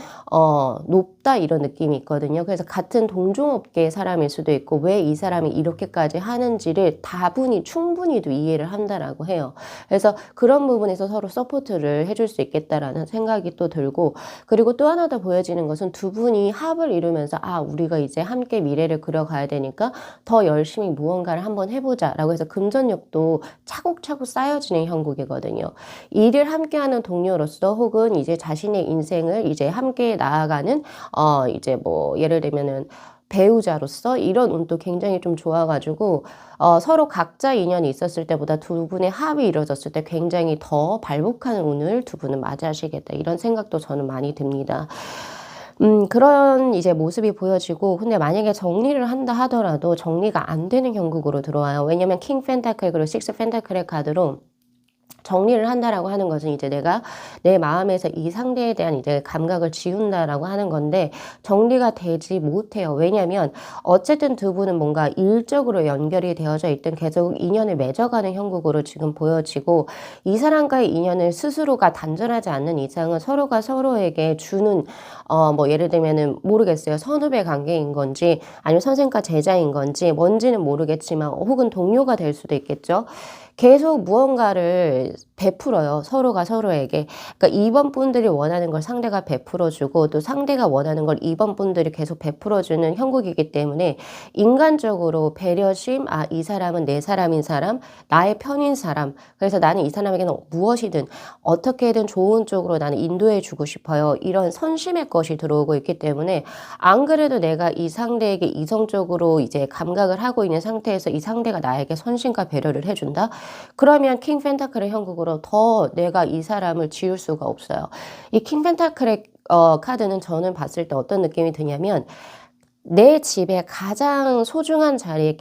높다 이런 느낌이 있거든요. 그래서 같은 동종업계의 사람일 수도 있고 왜 이 사람이 이렇게까지 하는지를 다분히 충분히도 이해를 한다라고 해요. 그래서 그런 부분에서 서로 서포트를 해줄 수 있겠다라는 생각이 또 들고 그리고 또 하나 더 보여지는 것은 두 분이 합을 이루면서 우리가 이제 함께 미래를 그려가야 되니까 더 열심히 무언가를 한번 해보자 라고 해서 금전력도 차곡차곡 쌓여지는 형국이거든요. 일을 함께하는 동료로서 혹은 이제 자신의 인생을 이제 함께 나아가는 이제 뭐 예를 들면은 배우자로서 이런 운도 굉장히 좀 좋아가지고 서로 각자 인연이 있었을 때보다 두 분의 합이 이루어졌을 때 굉장히 더 발복하는 운을 두 분은 맞이하시겠다 이런 생각도 저는 많이 듭니다. 그런 이제 모습이 보여지고, 근데 만약에 정리를 한다 하더라도 정리가 안 되는 형국으로 들어와요. 왜냐면 킹 펜타클 그리고 식스 펜타클의 카드로 정리를 한다라고 하는 것은 이제 내가 내 마음에서 이 상대에 대한 이제 감각을 지운다라고 하는 건데 정리가 되지 못해요. 왜냐면 어쨌든 두 분은 뭔가 일적으로 연결이 되어져 있든 계속 인연을 맺어가는 형국으로 지금 보여지고, 이 사람과의 인연을 스스로가 단절하지 않는 이상은 서로가 서로에게 주는 뭐 예를 들면은 모르겠어요. 선후배 관계인 건지 아니면 선생과 제자인 건지 뭔지는 모르겠지만 혹은 동료가 될 수도 있겠죠. 계속 무언가를 베풀어요. 서로가 서로에게. 그러니까 2번 분들이 원하는 걸 상대가 베풀어주고 또 상대가 원하는 걸 2번 분들이 계속 베풀어주는 형국이기 때문에 인간적으로 배려심, 아, 이 사람은 내 사람인 사람, 나의 편인 사람. 그래서 나는 이 사람에게는 무엇이든 어떻게든 좋은 쪽으로 나는 인도해 주고 싶어요. 이런 선심의 것이 들어오고 있기 때문에 안 그래도 내가 이 상대에게 이성적으로 이제 감각을 하고 있는 상태에서 이 상대가 나에게 선심과 배려를 해준다? 그러면 킹 펜타클의 형국으로 더 내가 이 사람을 지울 수가 없어요. 이 킹 펜타클의 카드는 저는 봤을 때 어떤 느낌이 드냐면 내 집에 가장 소중한 자리에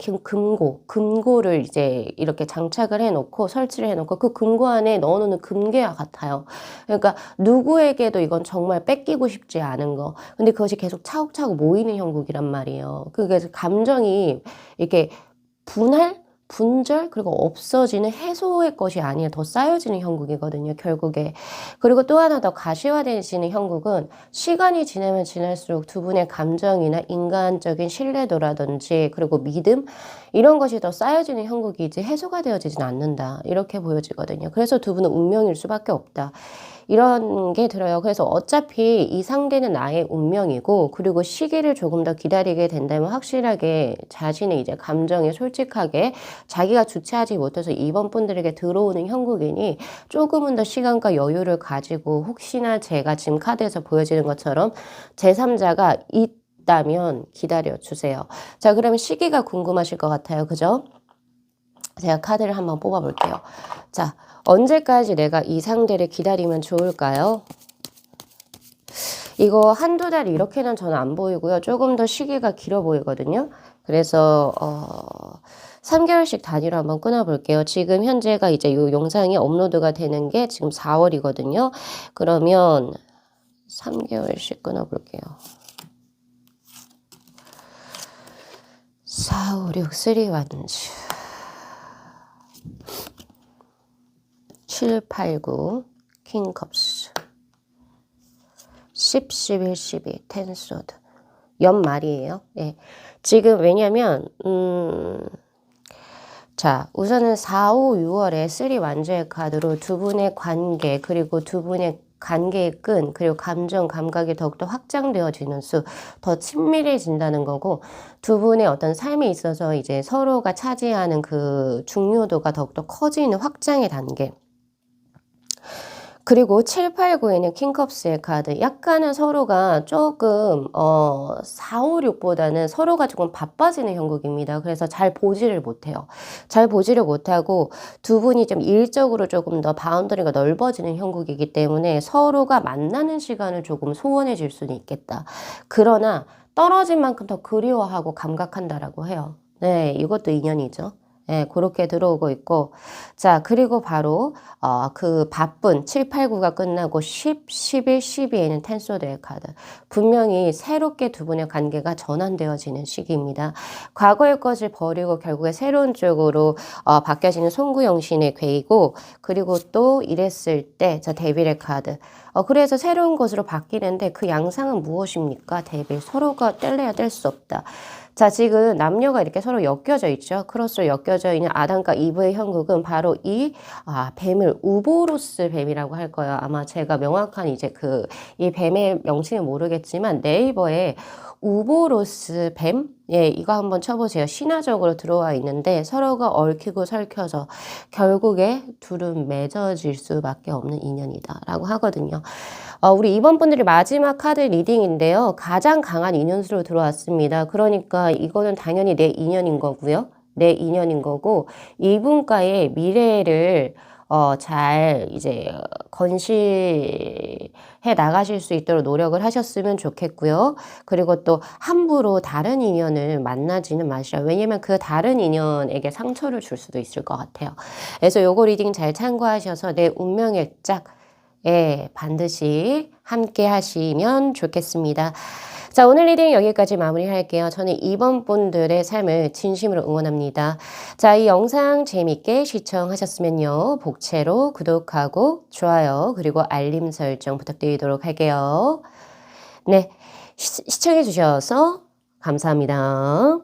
금고를 이제 이렇게 장착을 해놓고 설치를 해놓고 그 금고 안에 넣어놓는 금괴와 같아요. 그러니까 누구에게도 이건 정말 뺏기고 싶지 않은 거. 근데 그것이 계속 차곡차곡 모이는 형국이란 말이에요. 그게 감정이 이렇게 분절, 그리고 없어지는 해소의 것이 아니라 더 쌓여지는 형국이거든요, 결국에. 그리고 또 하나 더 가시화되시는 형국은 시간이 지나면 지날수록 두 분의 감정이나 인간적인 신뢰도라든지 그리고 믿음 이런 것이 더 쌓여지는 형국이지 해소가 되어지진 않는다. 이렇게 보여지거든요. 그래서 두 분은 운명일 수밖에 없다. 이런 게 들어요. 그래서 어차피 이 상대는 나의 운명이고, 그리고 시기를 조금 더 기다리게 된다면 확실하게 자신의 이제 감정에 솔직하게 자기가 주체하지 못해서 2번 분들에게 들어오는 형국이니 조금은 더 시간과 여유를 가지고 혹시나 제가 지금 카드에서 보여지는 것처럼 제3자가 있다면 기다려 주세요. 자, 그러면 시기가 궁금하실 것 같아요. 그죠? 제가 카드를 한번 뽑아 볼게요. 자, 언제까지 내가 이 상대를 기다리면 좋을까요? 이거 한두 달 이렇게는 저는 안 보이고요. 조금 더 시기가 길어 보이거든요. 그래서 3개월씩 단위로 한번 끊어볼게요. 지금 현재가 이제 이 영상이 업로드가 되는 게 지금 4월이거든요. 그러면 3개월씩 끊어볼게요. 4, 5, 6, 3 완주 7, 8, 9 킹컵스 10, 11, 12 텐소드 연말이에요. 예. 지금 왜냐면 자, 우선은 4, 5, 6월에 3 완주의 카드로 두 분의 관계, 그리고 두 분의 관계의 끈, 그리고 감정, 감각이 더욱더 확장되어지는 수, 더 친밀해진다는 거고, 두 분의 어떤 삶에 있어서 이제 서로가 차지하는 그 중요도가 더욱더 커지는 확장의 단계. 그리고 7, 8, 9에는 킹컵스의 카드. 약간은 서로가 조금 4, 5, 6보다는 서로가 조금 바빠지는 형국입니다. 그래서 잘 보지를 못해요. 잘 보지를 못하고 두 분이 좀 일적으로 조금 더 바운더리가 넓어지는 형국이기 때문에 서로가 만나는 시간을 조금 소원해질 수는 있겠다. 그러나 떨어진 만큼 더 그리워하고 감각한다라고 해요. 네, 이것도 인연이죠. 네, 그렇게 들어오고 있고, 자, 그리고 바로 그 바쁜 7, 8, 9가 끝나고 10, 11, 12에는 텐소드의 카드. 분명히 새롭게 두 분의 관계가 전환되어지는 시기입니다. 과거의 것을 버리고 결국에 새로운 쪽으로 바뀌어지는 송구영신의 궤이고, 그리고 또 이랬을 때, 자, 데빌의 카드. 그래서 새로운 것으로 바뀌는데 그 양상은 무엇입니까? 데빌. 서로가 뗄래야 뗄 수 없다. 자, 지금 남녀가 이렇게 서로 엮여져 있죠. 크로스로 엮여져 있는 아담과 이브의 형국은 바로 이 뱀을 우보로스 뱀이라고 할 거예요. 아마 제가 명확한 이제 이 뱀의 명칭은 모르겠지만 네이버에 우보로스 뱀? 예, 이거 한번 쳐보세요. 신화적으로 들어와 있는데 서로가 얽히고 설켜서 결국에 둘은 맺어질 수밖에 없는 인연이다 라고 하거든요. 우리 2번 분들이 마지막 카드 리딩인데요. 가장 강한 인연수로 들어왔습니다. 그러니까 이거는 당연히 내 인연인 거고요. 내 인연인 거고 이분과의 미래를 잘 이제 건실해 나가실 수 있도록 노력을 하셨으면 좋겠고요. 그리고 또 함부로 다른 인연을 만나지는 마시라. 왜냐면 그 다른 인연에게 상처를 줄 수도 있을 것 같아요. 그래서 요거 리딩 잘 참고하셔서 내 운명의 짝, 예, 반드시 함께 하시면 좋겠습니다. 자, 오늘 리딩 여기까지 마무리할게요. 저는 이번 분들의 삶을 진심으로 응원합니다. 자, 이 영상 재밌게 시청하셨으면요. 복채로 구독하고 좋아요 그리고 알림 설정 부탁드리도록 할게요. 네, 시청해 주셔서 감사합니다.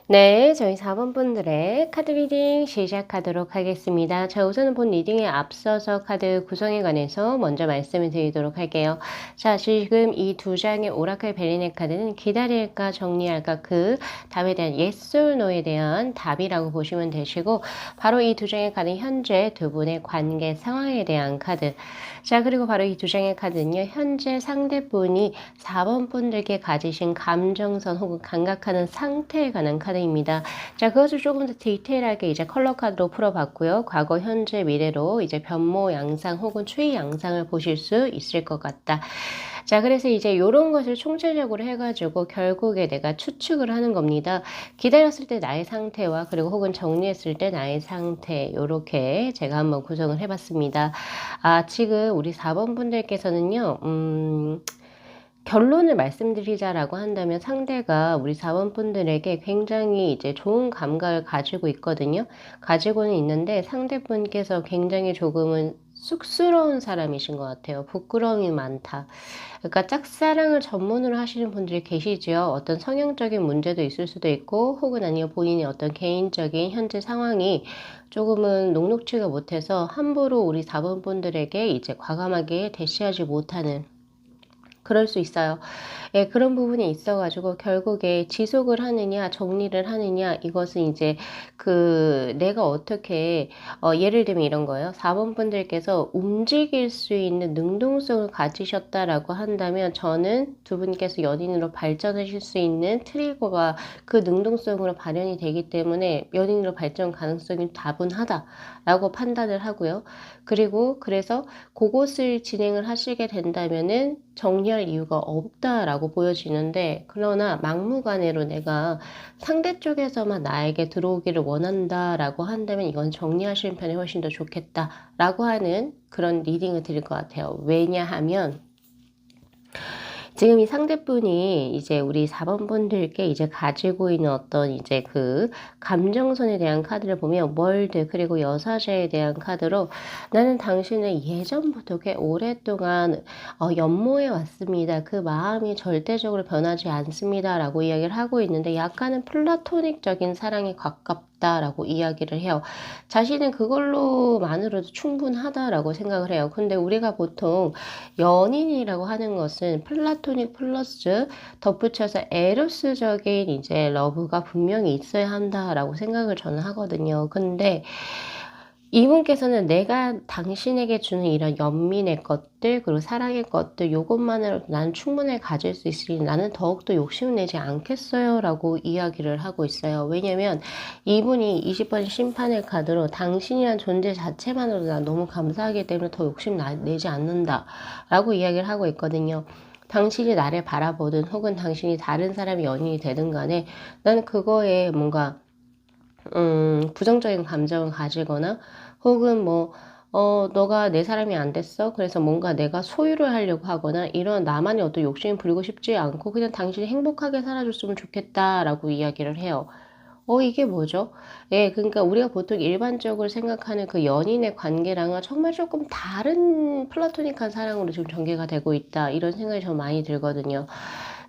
네, 저희 4번 분들의 카드 리딩 시작하도록 하겠습니다. 자, 우선은 본 리딩에 앞서서 카드 구성에 관해서 먼저 말씀을 드리도록 할게요. 자, 지금 이 두 장의 오라클 벨리넷 카드는 기다릴까 정리할까 그 답에 대한 yes or no에 대한 답이라고 보시면 되시고, 바로 이 두 장의 카드는 현재 두 분의 관계 상황에 대한 카드. 자, 그리고 바로 이 두 장의 카드는요, 현재 상대분이 4번 분들께 가지신 감정선 혹은 감각하는 상태에 관한 카드입니다. 자, 그것을 조금 더 디테일하게 이제 컬러 카드로 풀어봤고요. 과거, 현재, 미래로 이제 변모 양상 혹은 추이 양상을 보실 수 있을 것 같다. 자, 그래서 이제 이런 것을 총체적으로 해가지고 결국에 내가 추측을 하는 겁니다. 기다렸을 때 나의 상태와 그리고 혹은 정리했을 때 나의 상태, 요렇게 제가 한번 구성을 해봤습니다. 아, 지금 우리 4번 분들께서는요, 결론을 말씀드리자라고 한다면 상대가 우리 4번 분들에게 굉장히 이제 좋은 감각을 가지고 있거든요. 가지고는 있는데 상대분께서 굉장히 조금은 쑥스러운 사람이신 것 같아요. 부끄러움이 많다. 그러니까 짝사랑을 전문으로 하시는 분들이 계시지요. 어떤 성향적인 문제도 있을 수도 있고 혹은 아니면 본인의 어떤 개인적인 현재 상황이 조금은 녹록지가 못해서 함부로 우리 4번 분들에게 이제 과감하게 대시하지 못하는 그럴 수 있어요. 예, 그런 부분이 있어가지고 결국에 지속을 하느냐 정리를 하느냐 이것은 이제 내가 어떻게 예를 들면 이런 거예요. 4번 분들께서 움직일 수 있는 능동성을 가지셨다라고 한다면 저는 두 분께서 연인으로 발전하실 수 있는 트리거가 그 능동성으로 발현이 되기 때문에 연인으로 발전 가능성이 다분하다라고 판단을 하고요. 그리고 그래서 그것을 진행을 하시게 된다면은 정리할 이유가 없다라고 보여지는데, 그러나 막무가내로 내가 상대 쪽에서만 나에게 들어오기를 원한다라고 한다면 이건 정리하시는 편이 훨씬 더 좋겠다라고 하는 그런 리딩을 드릴 것 같아요. 왜냐하면 지금 이 상대분이 이제 우리 4번 분들께 이제 가지고 있는 어떤 이제 그 감정선에 대한 카드를 보면 월드 그리고 여사제에 대한 카드로 나는 당신을 예전부터 꽤 오랫동안 연모해 왔습니다. 그 마음이 절대적으로 변하지 않습니다. 라고 이야기를 하고 있는데 약간은 플라토닉적인 사랑에 가깝다라고 이야기를 해요. 자신은 그걸로만으로도 충분하다라고 생각을 해요. 근데 우리가 보통 연인이라고 하는 것은 플라토닉 플러스 덧붙여서 에로스적인 이제 러브가 분명히 있어야 한다라고 생각을 저는 하거든요. 근데 이분께서는 내가 당신에게 주는 이런 연민의 것들 그리고 사랑의 것들 요것만으로도 난 충분히 가질 수 있으니 나는 더욱더 욕심을 내지 않겠어요 라고 이야기를 하고 있어요. 왜냐면 이분이 20번 심판의 카드로 당신이란 존재 자체만으로도 난 너무 감사하기 때문에 더 욕심 내지 않는다 라고 이야기를 하고 있거든요. 당신이 나를 바라보든 혹은 당신이 다른 사람의 연인이 되든 간에 나는 그거에 뭔가 부정적인 감정을 가지거나 혹은 너가 내 사람이 안 됐어. 그래서 뭔가 내가 소유를 하려고 하거나 이런 나만의 어떤 욕심을 부리고 싶지 않고 그냥 당신이 행복하게 살아줬으면 좋겠다라고 이야기를 해요. 이게 뭐죠? 예, 그러니까 우리가 보통 일반적으로 생각하는 그 연인의 관계랑은 정말 조금 다른 플라토닉한 사랑으로 지금 전개가 되고 있다. 이런 생각이 좀 많이 들거든요.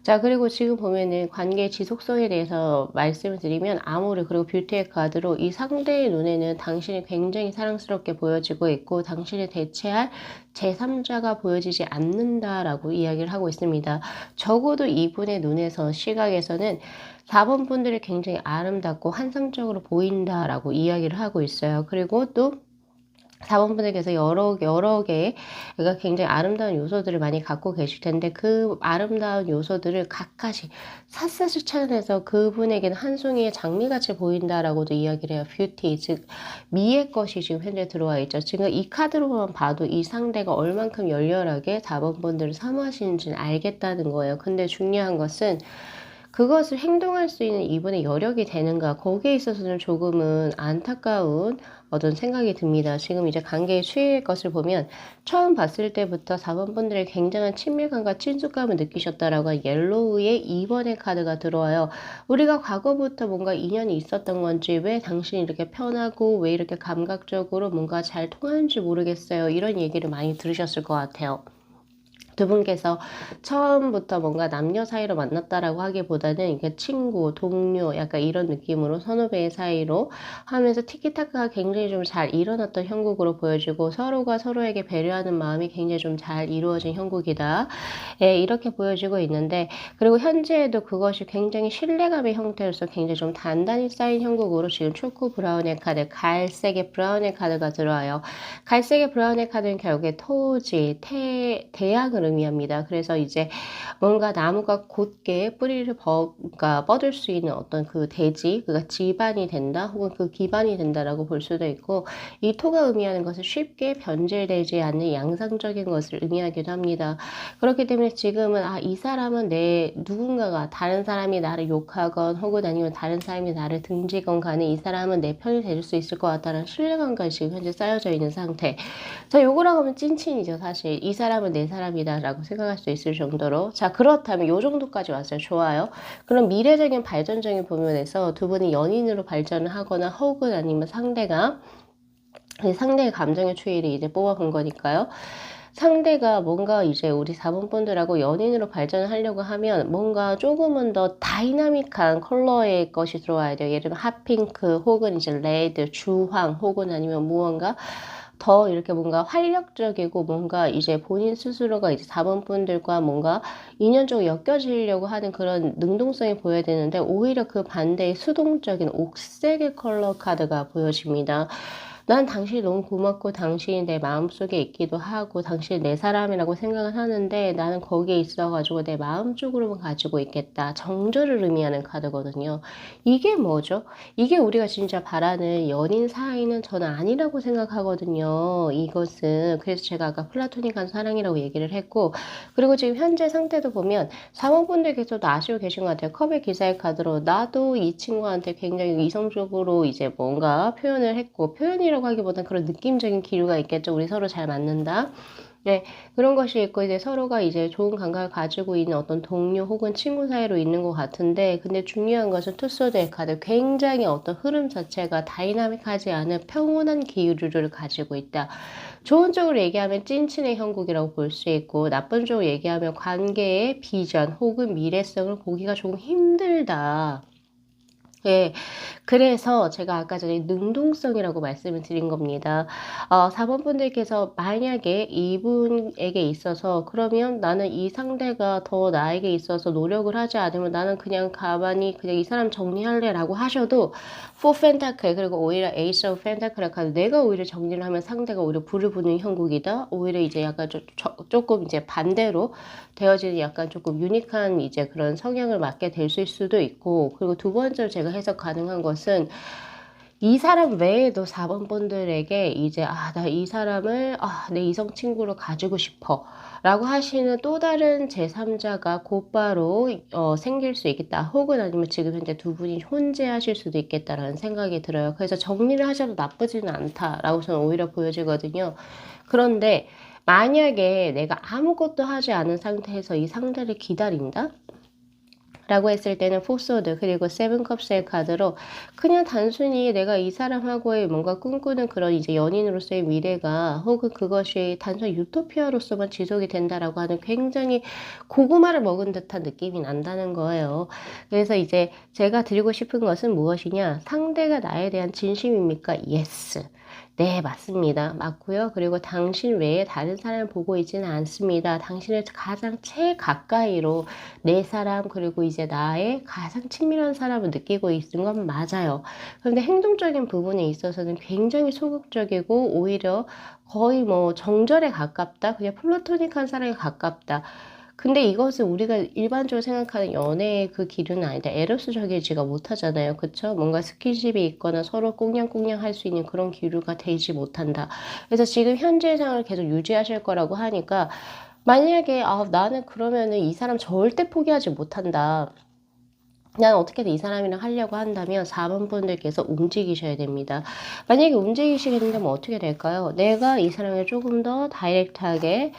자, 그리고 지금 보면은 관계의 지속성에 대해서 말씀을 드리면 아모르 그리고 뷰티의 카드로 이 상대의 눈에는 당신이 굉장히 사랑스럽게 보여지고 있고 당신을 대체할 제3자가 보여지지 않는다라고 이야기를 하고 있습니다. 적어도 이분의 눈에서 시각에서는 4번 분들이 굉장히 아름답고 환상적으로 보인다라고 이야기를 하고 있어요. 그리고 또 4번 분들께서 여러 개의 그러니까 굉장히 아름다운 요소들을 많이 갖고 계실 텐데 그 아름다운 요소들을 각가지 샅샅이 찾아내서 그분에게는 한 송이의 장미같이 보인다라고도 이야기를 해요. 뷰티, 즉 미의 것이 지금 현재 들어와 있죠. 지금 이 카드로만 봐도 이 상대가 얼만큼 열렬하게 4번 분들을 사모하시는지는 알겠다는 거예요. 근데 중요한 것은 그것을 행동할 수 있는 이분의 여력이 되는가 거기에 있어서는 조금은 안타까운 어떤 생각이 듭니다. 지금 이제 관계의 추이의 것을 보면 처음 봤을 때부터 4번 분들의 굉장한 친밀감과 친숙감을 느끼셨다라고 한 옐로우의 2번의 카드가 들어와요. 우리가 과거부터 뭔가 인연이 있었던 건지 왜 당신이 이렇게 편하고 왜 이렇게 감각적으로 뭔가 잘 통하는지 모르겠어요. 이런 얘기를 많이 들으셨을 것 같아요. 두 분께서 처음부터 뭔가 남녀 사이로 만났다라고 하기보다는 이게 친구, 동료 약간 이런 느낌으로 선후배의 사이로 하면서 티키타카가 굉장히 좀 잘 일어났던 형국으로 보여지고 서로가 서로에게 배려하는 마음이 굉장히 좀 잘 이루어진 형국이다. 예, 이렇게 보여지고 있는데 그리고 현재에도 그것이 굉장히 신뢰감의 형태로서 굉장히 좀 단단히 쌓인 형국으로 지금 초코 브라운의 카드, 갈색의 브라운의 카드가 들어와요. 갈색의 브라운의 카드는 결국에 토지, 대양을 의미합니다. 그래서 이제 뭔가 나무가 곧게 뿌리를 그러니까 뻗을 수 있는 어떤 그 대지, 그가 지반이 된다, 혹은 그 기반이 된다라고 볼 수도 있고, 이 토가 의미하는 것은 쉽게 변질되지 않는 양상적인 것을 의미하기도 합니다. 그렇기 때문에 지금은 이 사람은 누군가가 다른 사람이 나를 욕하건 혹은 아니면 다른 사람이 나를 등지건 간에 이 사람은 내 편이 될 수 있을 것 같다는 신뢰감까지 지금 현재 쌓여져 있는 상태. 자, 요거라고 하면 찐친이죠, 사실. 이 사람은 내 사람이다 라고 생각할 수 있을 정도로. 자, 그렇다면 요 정도까지 왔어요. 좋아요. 그럼 미래적인 발전적인 부분에서 두 분이 연인으로 발전을 하거나 혹은 아니면 상대의 감정의 추이를 이제 뽑아본 거니까요. 상대가 뭔가 이제 우리 4번 분들하고 연인으로 발전을 하려고 하면 뭔가 조금은 더 다이나믹한 컬러의 것이 들어와야 돼요. 예를 들면 핫핑크 혹은 이제 레드, 주황 혹은 아니면 무언가 더 이렇게 뭔가 활력적이고 뭔가 이제 본인 스스로가 이제 4번 분들과 뭔가 인연적으로 엮여지려고 하는 그런 능동성이 보여야 되는데 오히려 그 반대의 수동적인 옥색의 컬러 카드가 보여집니다. 난 당신이 너무 고맙고 당신이 내 마음속에 있기도 하고 당신이 내 사람이라고 생각을 하는데 나는 거기에 있어가지고 내 마음 쪽으로만 가지고 있겠다. 정절을 의미하는 카드거든요. 이게 뭐죠? 이게 우리가 진짜 바라는 연인 사이는 저는 아니라고 생각하거든요. 이것은 그래서 제가 아까 플라토닉한 사랑이라고 얘기를 했고 그리고 지금 현재 상태도 보면 사모분들께서도 아시고 계신 것 같아요. 컵의 기사의 카드로 나도 이 친구한테 굉장히 이성적으로 이제 뭔가 표현을 했고 표현이라고 하기보다는 그런 느낌적인 기류가 있겠죠. 우리 서로 잘 맞는다. 네, 그런 것이 있고 이제 서로가 이제 좋은 감각을 가지고 있는 어떤 동료 혹은 친구 사이로 있는 것 같은데 근데 중요한 것은 투소드의 카드 굉장히 어떤 흐름 자체가 다이나믹하지 않은 평온한 기류를 가지고 있다. 좋은 쪽으로 얘기하면 찐친의 형국이라고 볼 수 있고 나쁜 쪽으로 얘기하면 관계의 비전 혹은 미래성을 보기가 조금 힘들다. 예, 그래서 제가 아까 전에 능동성이라고 말씀을 드린 겁니다. 4번 분들께서 만약에 이분에게 있어서 그러면 나는 이 상대가 더 나에게 있어서 노력을 하지 않으면 나는 그냥 가만히 그냥 이 사람 정리할래 라고 하셔도 Four Pentacle 그리고 오히려 Ace of Pentacle을 가도 내가 오히려 정리를 하면 상대가 오히려 불을 붙는 형국이다. 오히려 이제 약간 조금 이제 반대로 되어지는 약간 조금 유니크한 이제 그런 성향을 맡게 될 수도 있고 그리고 두 번째로 제가 해석 가능한 것은 이 사람 외에도 4번 분들에게 이제 나 이 사람을 내 이성 친구로 가지고 싶어 라고 하시는 또 다른 제3자가 곧바로 생길 수 있겠다 혹은 아니면 지금 현재 두 분이 혼재하실 수도 있겠다라는 생각이 들어요. 그래서 정리를 하셔도 나쁘지는 않다라고 저는 오히려 보여지거든요. 그런데 만약에 내가 아무것도 하지 않은 상태에서 이 상대를 기다린다? 라고 했을 때는 포소드 그리고 세븐컵스의 카드로 그냥 단순히 내가 이 사람하고의 뭔가 꿈꾸는 그런 이제 연인으로서의 미래가 혹은 그것이 단순히 유토피아로서만 지속이 된다라고 하는 굉장히 고구마를 먹은 듯한 느낌이 난다는 거예요. 그래서 이제 제가 드리고 싶은 것은 무엇이냐? 상대가 나에 대한 진심입니까? Yes. 네, 맞습니다. 맞고요. 그리고 당신 외에 다른 사람을 보고 있지는 않습니다. 당신을 가장 최가까이로 내 사람, 그리고 이제 나의 가장 친밀한 사람을 느끼고 있는 건 맞아요. 그런데 행동적인 부분에 있어서는 굉장히 소극적이고 오히려 거의 뭐 정절에 가깝다, 그냥 플라토닉한 사람에 가깝다. 근데 이것은 우리가 일반적으로 생각하는 연애의 그 기류는 아니다. 에로스적이지가 못하잖아요. 그쵸? 뭔가 스킨십이 있거나 서로 꽁냥꽁냥 할 수 있는 그런 기류가 되지 못한다. 그래서 지금 현재 상을 계속 유지하실 거라고 하니까 만약에 나는 그러면은 이 사람 절대 포기하지 못한다. 난 어떻게든 이 사람이랑 하려고 한다면 4번 분들께서 움직이셔야 됩니다. 만약에 움직이시게 된다면 어떻게 될까요? 내가 이 사람을 조금 더 다이렉트하게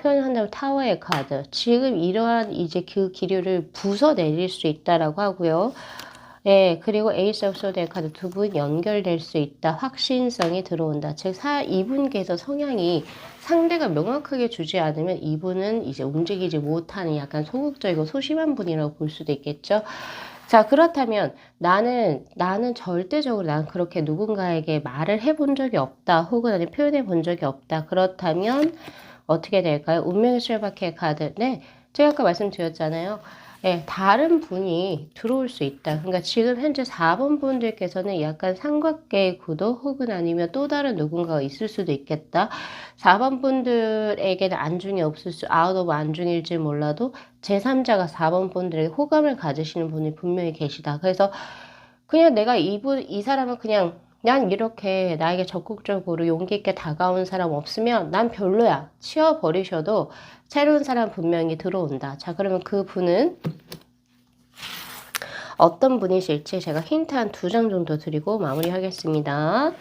표현을 한다면 타워의 카드. 지금 이러한 이제 그 기류를 부숴내릴 수 있다라고 하고요. 예, 그리고 에이스 오브 소드의 카드 두 분 연결될 수 있다. 확신성이 들어온다. 즉, 이분께서 성향이 상대가 명확하게 주지 않으면 이분은 이제 움직이지 못하는 약간 소극적이고 소심한 분이라고 볼 수도 있겠죠. 자, 그렇다면 나는 절대적으로 난 그렇게 누군가에게 말을 해본 적이 없다. 혹은 아니 표현해 본 적이 없다. 그렇다면 어떻게 될까요? 운명의 쇠바퀴의 카드. 네. 제가 아까 말씀드렸잖아요. 네, 다른 분이 들어올 수 있다. 그러니까 지금 현재 4번 분들께서는 약간 삼각계의 구도 혹은 아니면 또 다른 누군가가 있을 수도 있겠다. 4번 분들에게는 안중이 없을 수, 아웃 오브 안중일지 몰라도 제3자가 4번 분들에게 호감을 가지시는 분이 분명히 계시다. 그래서 그냥 내가 이 사람은 그냥 난 이렇게 나에게 적극적으로 용기 있게 다가온 사람 없으면 난 별로야. 치워버리셔도 새로운 사람 분명히 들어온다. 자, 그러면 그 분은 어떤 분이실지 제가 힌트 한 2장 정도 드리고 마무리하겠습니다.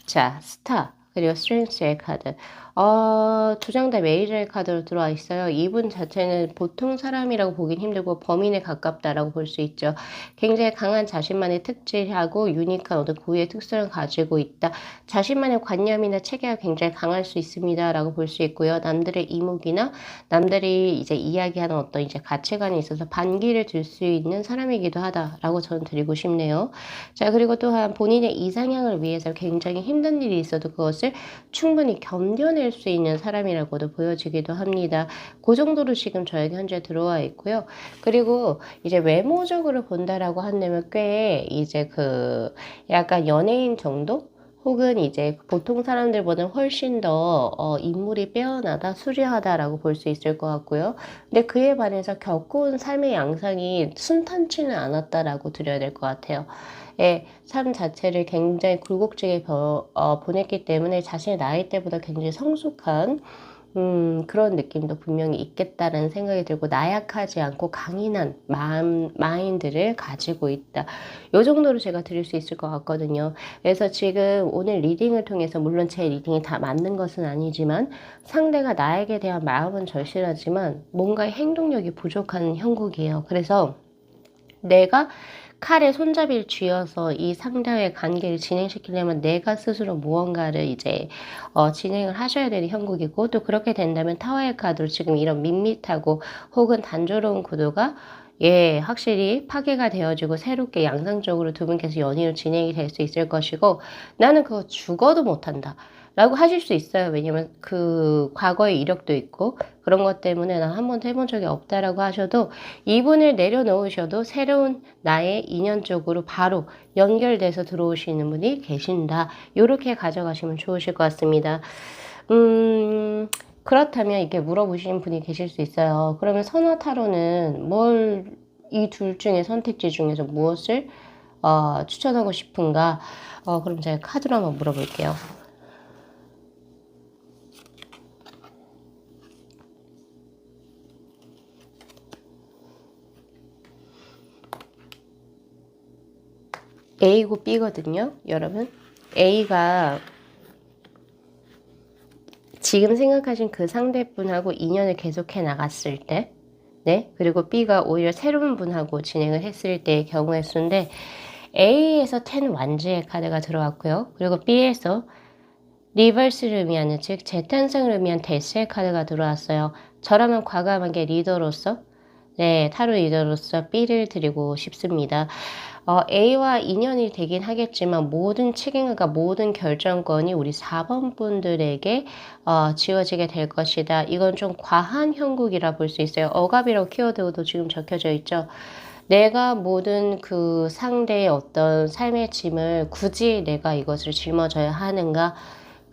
자, 스타. 그리고 스트렝스의 카드. 2장 다 메이저의 카드로 들어와 있어요. 이분 자체는 보통 사람이라고 보긴 힘들고 범인에 가깝다라고 볼 수 있죠. 굉장히 강한 자신만의 특질하고 유니크한 어떤 고유의 특성을 가지고 있다. 자신만의 관념이나 체계가 굉장히 강할 수 있습니다라고 볼 수 있고요. 남들의 이목이나 남들이 이제 이야기하는 어떤 이제 가치관에 있어서 반기를 들 수 있는 사람이기도 하다라고 저는 드리고 싶네요. 자, 그리고 또한 본인의 이상향을 위해서 굉장히 힘든 일이 있어도 그것을 충분히 견뎌낼 수 있는 사람이라고도 보여지기도 합니다. 그 정도로 지금 저에게 현재 들어와 있고요. 그리고 이제 외모적으로 본다라고 한다면 꽤 이제 그 약간 연예인 정도? 혹은 이제 보통 사람들보다 훨씬 더 인물이 빼어나다, 수려하다라고 볼 수 있을 것 같고요. 근데 그에 반해서 겪어온 삶의 양상이 순탄치는 않았다라고 드려야 될 것 같아요. 의 삶 자체를 굉장히 굴곡지게 보냈기 때문에 자신의 나이대보다 굉장히 성숙한 그런 느낌도 분명히 있겠다는 생각이 들고 나약하지 않고 강인한 마인드를 가지고 있다. 요 정도로 제가 드릴 수 있을 것 같거든요. 그래서 지금 오늘 리딩을 통해서 물론 제 리딩이 다 맞는 것은 아니지만 상대가 나에게 대한 마음은 절실하지만 뭔가 행동력이 부족한 형국이에요. 그래서 내가 칼에 손잡이를 쥐어서 이 상대와의 관계를 진행시키려면 내가 스스로 무언가를 이제 진행을 하셔야 되는 형국이고 또 그렇게 된다면 타워의 카드로 지금 이런 밋밋하고 혹은 단조로운 구도가 확실히 파괴가 되어지고 새롭게 양상적으로 두 분께서 연인으로 진행이 될 수 있을 것이고 나는 그거 죽어도 못한다. 라고 하실 수 있어요. 왜냐면 그 과거의 이력도 있고 그런 것 때문에 난 한 번도 해본 적이 없다라고 하셔도 이분을 내려놓으셔도 새로운 나의 인연 쪽으로 바로 연결돼서 들어오시는 분이 계신다. 요렇게 가져가시면 좋으실 것 같습니다. 그렇다면 이렇게 물어보시는 분이 계실 수 있어요. 그러면 선화 타로는 이 둘 중에 선택지 중에서 무엇을 추천하고 싶은가? 그럼 제가 카드로 한번 물어볼게요. A고 B거든요, 여러분. A가 지금 생각하신 그 상대분하고 인연을 계속해 나갔을 때, 네, 그리고 B가 오히려 새로운 분하고 진행을 했을 때의 경우의 수인데, A에서 10 완지의 카드가 들어왔고요. 그리고 B에서 리버스를 의미하는, 즉 재탄생을 의미한 데스의 카드가 들어왔어요. 저라면 과감하게 리더로서 네, 타로 리더로서 B를 드리고 싶습니다. A와 인연이 되긴 하겠지만 모든 책임과 모든 결정권이 우리 4번 분들에게 지워지게 될 것이다. 이건 좀 과한 형국이라 볼 수 있어요. 억압이라고 키워드도 지금 적혀져 있죠. 내가 모든 그 상대의 어떤 삶의 짐을 굳이 내가 이것을 짊어져야 하는가?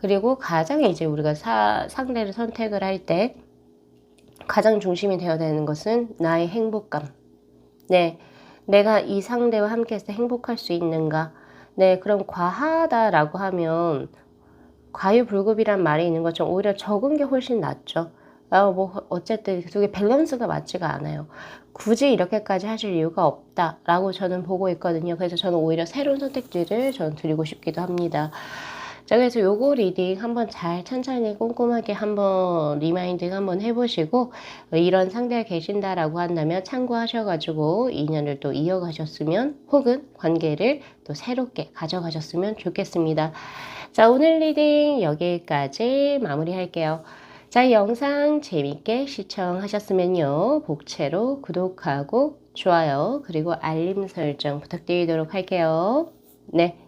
그리고 가장 이제 우리가 상대를 선택을 할 때 가장 중심이 되어야 되는 것은 나의 행복감. 네. 내가 이 상대와 함께해서 행복할 수 있는가? 네. 그럼 과하다라고 하면 과유불급이란 말이 있는 것처럼 오히려 적은 게 훨씬 낫죠. 뭐 어쨌든 그게 밸런스가 맞지가 않아요. 굳이 이렇게까지 하실 이유가 없다라고 저는 보고 있거든요. 그래서 저는 오히려 새로운 선택지를 저는 드리고 싶기도 합니다. 자, 그래서 요거 리딩 한번 잘 천천히 꼼꼼하게 한번 리마인딩 한번 해보시고 이런 상대가 계신다라고 한다면 참고하셔가지고 인연을 또 이어가셨으면 혹은 관계를 또 새롭게 가져가셨으면 좋겠습니다. 자, 오늘 리딩 여기까지 마무리할게요. 자, 이 영상 재밌게 시청하셨으면요. 복채로 구독하고 좋아요 그리고 알림 설정 부탁드리도록 할게요. 네,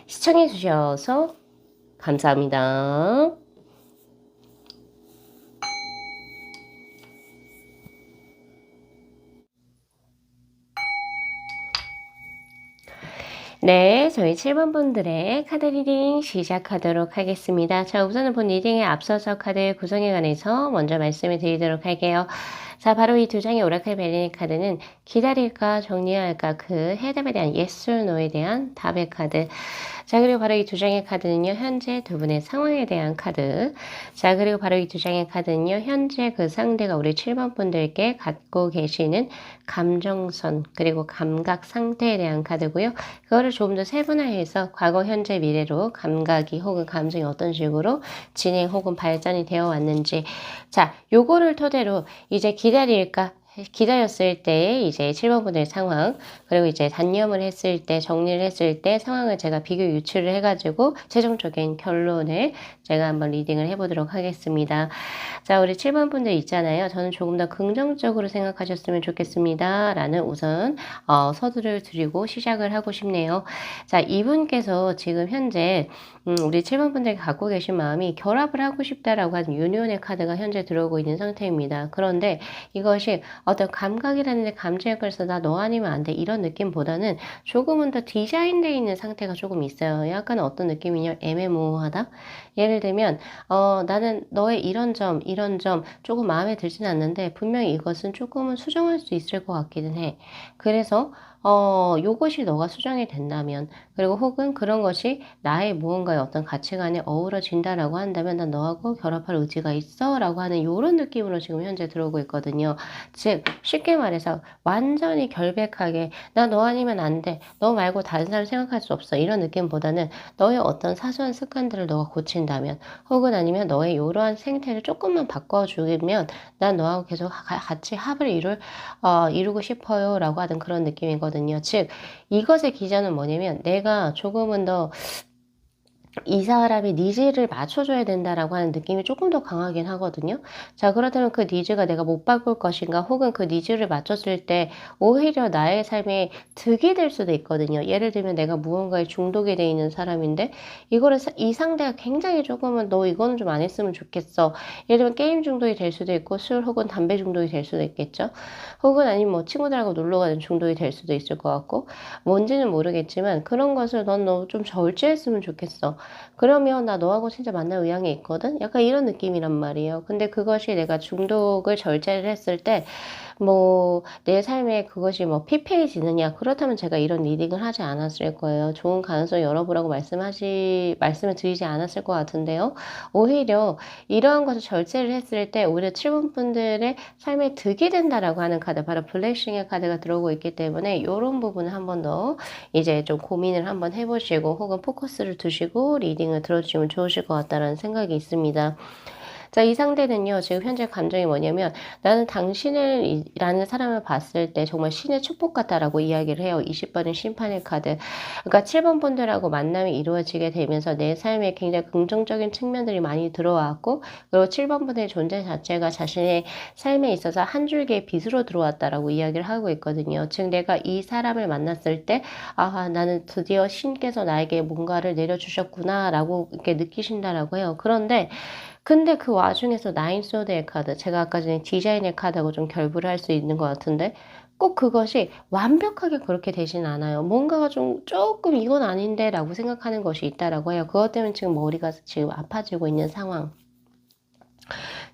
시청해 주셔서 감사합니다. 네, 저희 7번 분들의 카드 리딩 시작하도록 하겠습니다. 자, 우선은 본 리딩에 앞서서 카드 구성에 관해서 먼저 말씀을 드리도록 할게요. 자, 바로 이 두 장의 오라클 벨리니 카드는 기다릴까 정리해야 할까 그 해답에 대한 yes or no에 대한 답의 카드. 자, 그리고 바로 이 두 장의 카드는요, 현재 두 분의 상황에 대한 카드. 자, 그리고 바로 이 두 장의 카드는요, 현재 그 상대가 우리 7번 분들께 갖고 계시는 감정선, 그리고 감각 상태에 대한 카드고요. 그거를 조금 더 세분화해서 과거, 현재, 미래로 감각이 혹은 감정이 어떤 식으로 진행 혹은 발전이 되어 왔는지. 자, 요거를 토대로 이제 기다렸을 때 이제 7번 분의 상황, 그리고 이제 단념을 했을 때, 정리를 했을 때 상황을 제가 비교 유추를 해가지고 최종적인 결론을 제가 한번 리딩을 해보도록 하겠습니다. 자, 우리 7번 분들 있잖아요. 저는 조금 더 긍정적으로 생각하셨으면 좋겠습니다. 라는 우선 서두를 드리고 시작을 하고 싶네요. 자, 이분께서 지금 현재 우리 7번 분들이 갖고 계신 마음이 결합을 하고 싶다라고 하는 유니온의 카드가 현재 들어오고 있는 상태입니다. 그런데 이것이 어떤 감각이라는 데 감정에 걸려서 나 너 아니면 안 돼 이런 느낌보다는 조금은 더 디자인되어 있는 상태가 조금 있어요. 약간 어떤 느낌이냐 애매모호하다. 예를 들면 나는 너의 이런 점 조금 마음에 들진 않는데 분명히 이것은 조금은 수정할 수 있을 것 같기는 해. 그래서 요것이 너가 수정이 된다면, 그리고 혹은 그런 것이 나의 무언가의 어떤 가치관에 어우러진다라고 한다면 난 너하고 결합할 의지가 있어 라고 하는 요런 느낌으로 지금 현재 들어오고 있거든요. 즉 쉽게 말해서 완전히 결백하게 나 너 아니면 안 돼. 너 말고 다른 사람 생각할 수 없어. 이런 느낌보다는 너의 어떤 사소한 습관들을 너가 고친다면, 혹은 아니면 너의 이러한 생태를 조금만 바꿔주면 난 너하고 계속 같이 합을 이루고 싶어요 라고 하는 그런 느낌이거든요. 즉 이것의 기전은 뭐냐면 내가 조금은 더 이 사람의 니즈를 맞춰줘야 된다라고 하는 느낌이 조금 더 강하긴 하거든요. 자, 그렇다면 그 니즈가 내가 못 바꿀 것인가, 혹은 그 니즈를 맞췄을 때 오히려 나의 삶에 득이 될 수도 있거든요. 예를 들면 내가 무언가에 중독이 돼 있는 사람인데 이 상대가 굉장히 조금은 너 이거는 좀 안 했으면 좋겠어. 예를 들면 게임 중독이 될 수도 있고 술 혹은 담배 중독이 될 수도 있겠죠. 혹은 아니면 뭐 친구들하고 놀러 가는 중독이 될 수도 있을 것 같고 뭔지는 모르겠지만 그런 것을 넌 너 좀 절제했으면 좋겠어. 그러면 나 너하고 진짜 만날 의향이 있거든? 약간 이런 느낌이란 말이에요. 근데 그것이 내가 중독을 절제를 했을 때, 뭐, 내 삶에 그것이 뭐 피폐해지느냐? 그렇다면 제가 이런 리딩을 하지 않았을 거예요. 좋은 가능성을 열어보라고 말씀을 드리지 않았을 것 같은데요. 오히려 이러한 것을 절제를 했을 때, 오히려 7번 분들의 삶에 득이 된다라고 하는 카드, 바로 블레싱의 카드가 들어오고 있기 때문에, 이런 부분을 한 번 더 이제 좀 고민을 한번 해보시고, 혹은 포커스를 두시고, 리딩을 들어주시면 좋으실 것 같다는 생각이 있습니다. 자, 이 상대는요, 지금 현재 감정이 뭐냐면, 나는 당신을, 라는 사람을 봤을 때 정말 신의 축복 같다라고 이야기를 해요. 20번은 심판의 카드. 그러니까 7번 분들하고 만남이 이루어지게 되면서 내 삶에 굉장히 긍정적인 측면들이 많이 들어왔고, 그리고 7번 분의 존재 자체가 자신의 삶에 있어서 한 줄기의 빛으로 들어왔다라고 이야기를 하고 있거든요. 즉, 내가 이 사람을 만났을 때, 아, 나는 드디어 신께서 나에게 뭔가를 내려주셨구나, 라고 이렇게 느끼신다라고 해요. 그런데 근데 그 와중에서 나인 소드의 카드, 제가 아까 전에 디자인의 카드하고 좀 결부를 할 수 있는 것 같은데 꼭 그것이 완벽하게 그렇게 되진 않아요. 뭔가가 좀 조금 이건 아닌데 라고 생각하는 것이 있다라고 해요. 그것 때문에 지금 머리가 지금 아파지고 있는 상황.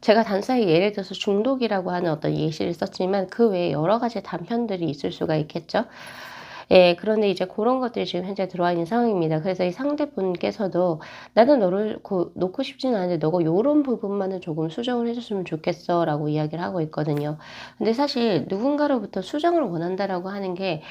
제가 단순하게 예를 들어서 중독이라고 하는 어떤 예시를 썼지만 그 외에 여러 가지 단편들이 있을 수가 있겠죠. 예, 그런데 이제 그런 것들이 지금 현재 들어와 있는 상황입니다. 그래서 이 상대분께서도 나는 너를 놓고 싶지는 않은데 너가 요런 부분만은 조금 수정을 해줬으면 좋겠어 라고 이야기를 하고 있거든요. 근데 사실 누군가로부터 수정을 원한다라고 하는 게,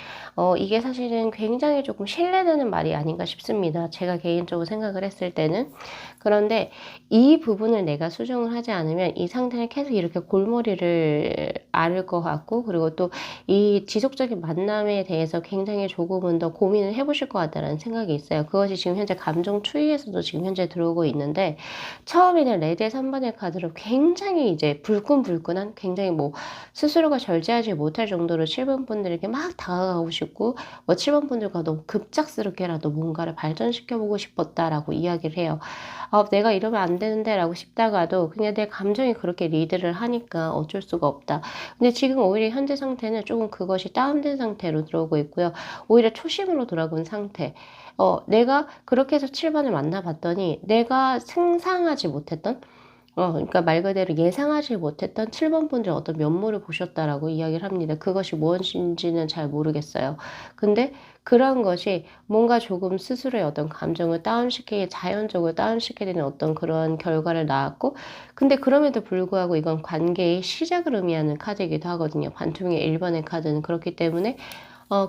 이게 사실은 굉장히 조금 신뢰되는 말이 아닌가 싶습니다. 제가 개인적으로 생각을 했을 때는. 그런데 이 부분을 내가 수정을 하지 않으면 이 상태는 계속 이렇게 골머리를 앓을 것 같고, 그리고 또 이 지속적인 만남에 대해서 굉장히 조금은 더 고민을 해보실 것 같다는 생각이 있어요. 그것이 지금 현재 감정 추이에서도 지금 현재 들어오고 있는데, 처음에는 레드의 3번의 카드로 굉장히 이제 불끈불끈한, 굉장히 뭐 스스로가 절제하지 못할 정도로 7번 분들에게 막 다가가고 싶고, 뭐 7번 분들과 너무 급작스럽게라도 뭔가를 발전시켜보고 싶었다라고 이야기를 해요. 아, 내가 이러면 안 되는데 라고 싶다가도 그냥 내 감정이 그렇게 리드를 하니까 어쩔 수가 없다. 근데 지금 오히려 현재 상태는 조금 그것이 다운된 상태로 들어오고 있고요. 오히려 초심으로 돌아온 상태. 내가 그렇게 해서 7번을 만나봤더니 내가 상상하지 못했던 그러니까 말 그대로 예상하지 못했던 7번 분들의 어떤 면모를 보셨다라고 이야기를 합니다. 그것이 무엇인지는 잘 모르겠어요. 근데 그러한 것이 뭔가 조금 스스로의 어떤 감정을 다운시키게, 자연적으로 다운시키게 되는 어떤 그런 결과를 낳았고, 근데 그럼에도 불구하고 이건 관계의 시작을 의미하는 카드이기도 하거든요. 반투명의 1번의 카드는 그렇기 때문에,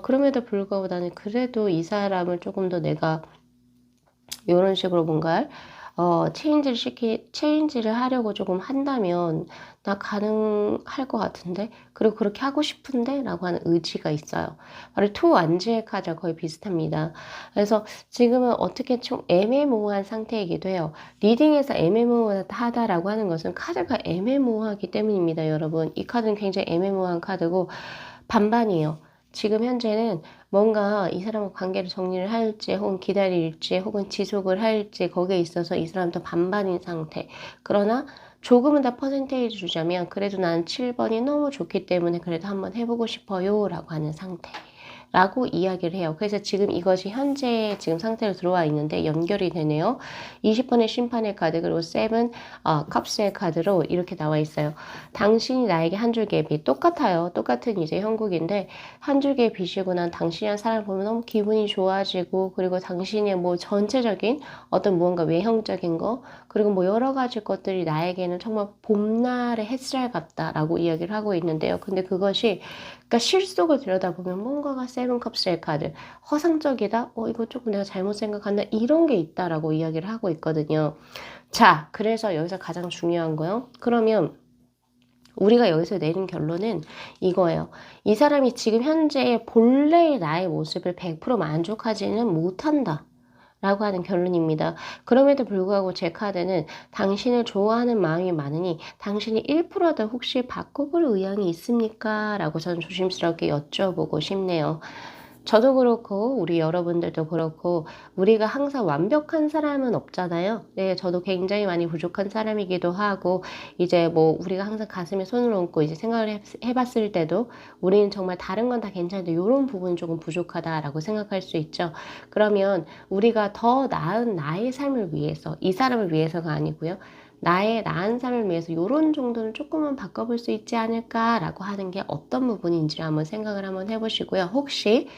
그럼에도 불구하고 나는 그래도 이 사람을 조금 더 내가 이런 식으로 뭔가 체인지를 하려고 조금 한다면, 나 가능할 것 같은데? 그리고 그렇게 하고 싶은데? 라고 하는 의지가 있어요. 바로 투 완지의 카드가 거의 비슷합니다. 그래서 지금은 어떻게 좀 애매모호한 상태이기도 해요. 리딩에서 애매모호하다라고 하는 것은 카드가 애매모호하기 때문입니다, 여러분. 이 카드는 굉장히 애매모호한 카드고, 반반이에요. 지금 현재는 뭔가 이 사람과 관계를 정리를 할지 혹은 기다릴지 혹은 지속을 할지 거기에 있어서 이 사람도 반반인 상태. 그러나 조금은 더 퍼센테이지 주자면 그래도 나는 7번이 너무 좋기 때문에 그래도 한번 해보고 싶어요 라고 하는 상태. 라고 이야기를 해요. 그래서 지금 이것이 현재 지금 상태로 들어와 있는데 연결이 되네요. 20번의 심판의 카드 그리고 7 컵스의 카드로 이렇게 나와 있어요. 당신이 나에게 한 줄기의 빛. 똑같아요. 똑같은 이제 형국인데 한 줄기의 빛이고 난 당신이란 사람을 보면 너무 기분이 좋아지고, 그리고 당신의 뭐 전체적인 어떤 무언가 외형적인 거 그리고 뭐 여러 가지 것들이 나에게는 정말 봄날의 햇살 같다라고 이야기를 하고 있는데요. 근데 그것이 그러니까 실속을 들여다보면 뭔가가 세븐컵스의 카드, 허상적이다? 이거 조금 내가 잘못 생각한다? 이런 게 있다라고 이야기를 하고 있거든요. 자, 그래서 여기서 가장 중요한 거요. 그러면 우리가 여기서 내린 결론은 이거예요. 이 사람이 지금 현재 본래의 나의 모습을 100% 만족하지는 못한다. 라고 하는 결론입니다. 그럼에도 불구하고 제 카드는 당신을 좋아하는 마음이 많으니 당신이 1%더 혹시 바꿔볼 의향이 있습니까? 라고 저는 조심스럽게 여쭤보고 싶네요. 저도 그렇고 우리 여러분들도 그렇고 우리가 항상 완벽한 사람은 없잖아요. 네, 저도 굉장히 많이 부족한 사람이기도 하고 이제 뭐 우리가 항상 가슴에 손을 얹고 이제 생각을 해봤을 때도 우리는 정말 다른 건 다 괜찮은데 이런 부분은 조금 부족하다라고 생각할 수 있죠. 그러면 우리가 더 나은 나의 삶을 위해서, 이 사람을 위해서가 아니고요. 나의 나은 삶을 위해서 이런 정도는 조금은 바꿔볼 수 있지 않을까라고 하는 게 어떤 부분인지 한번 생각을 한번 해보시고요. 혹시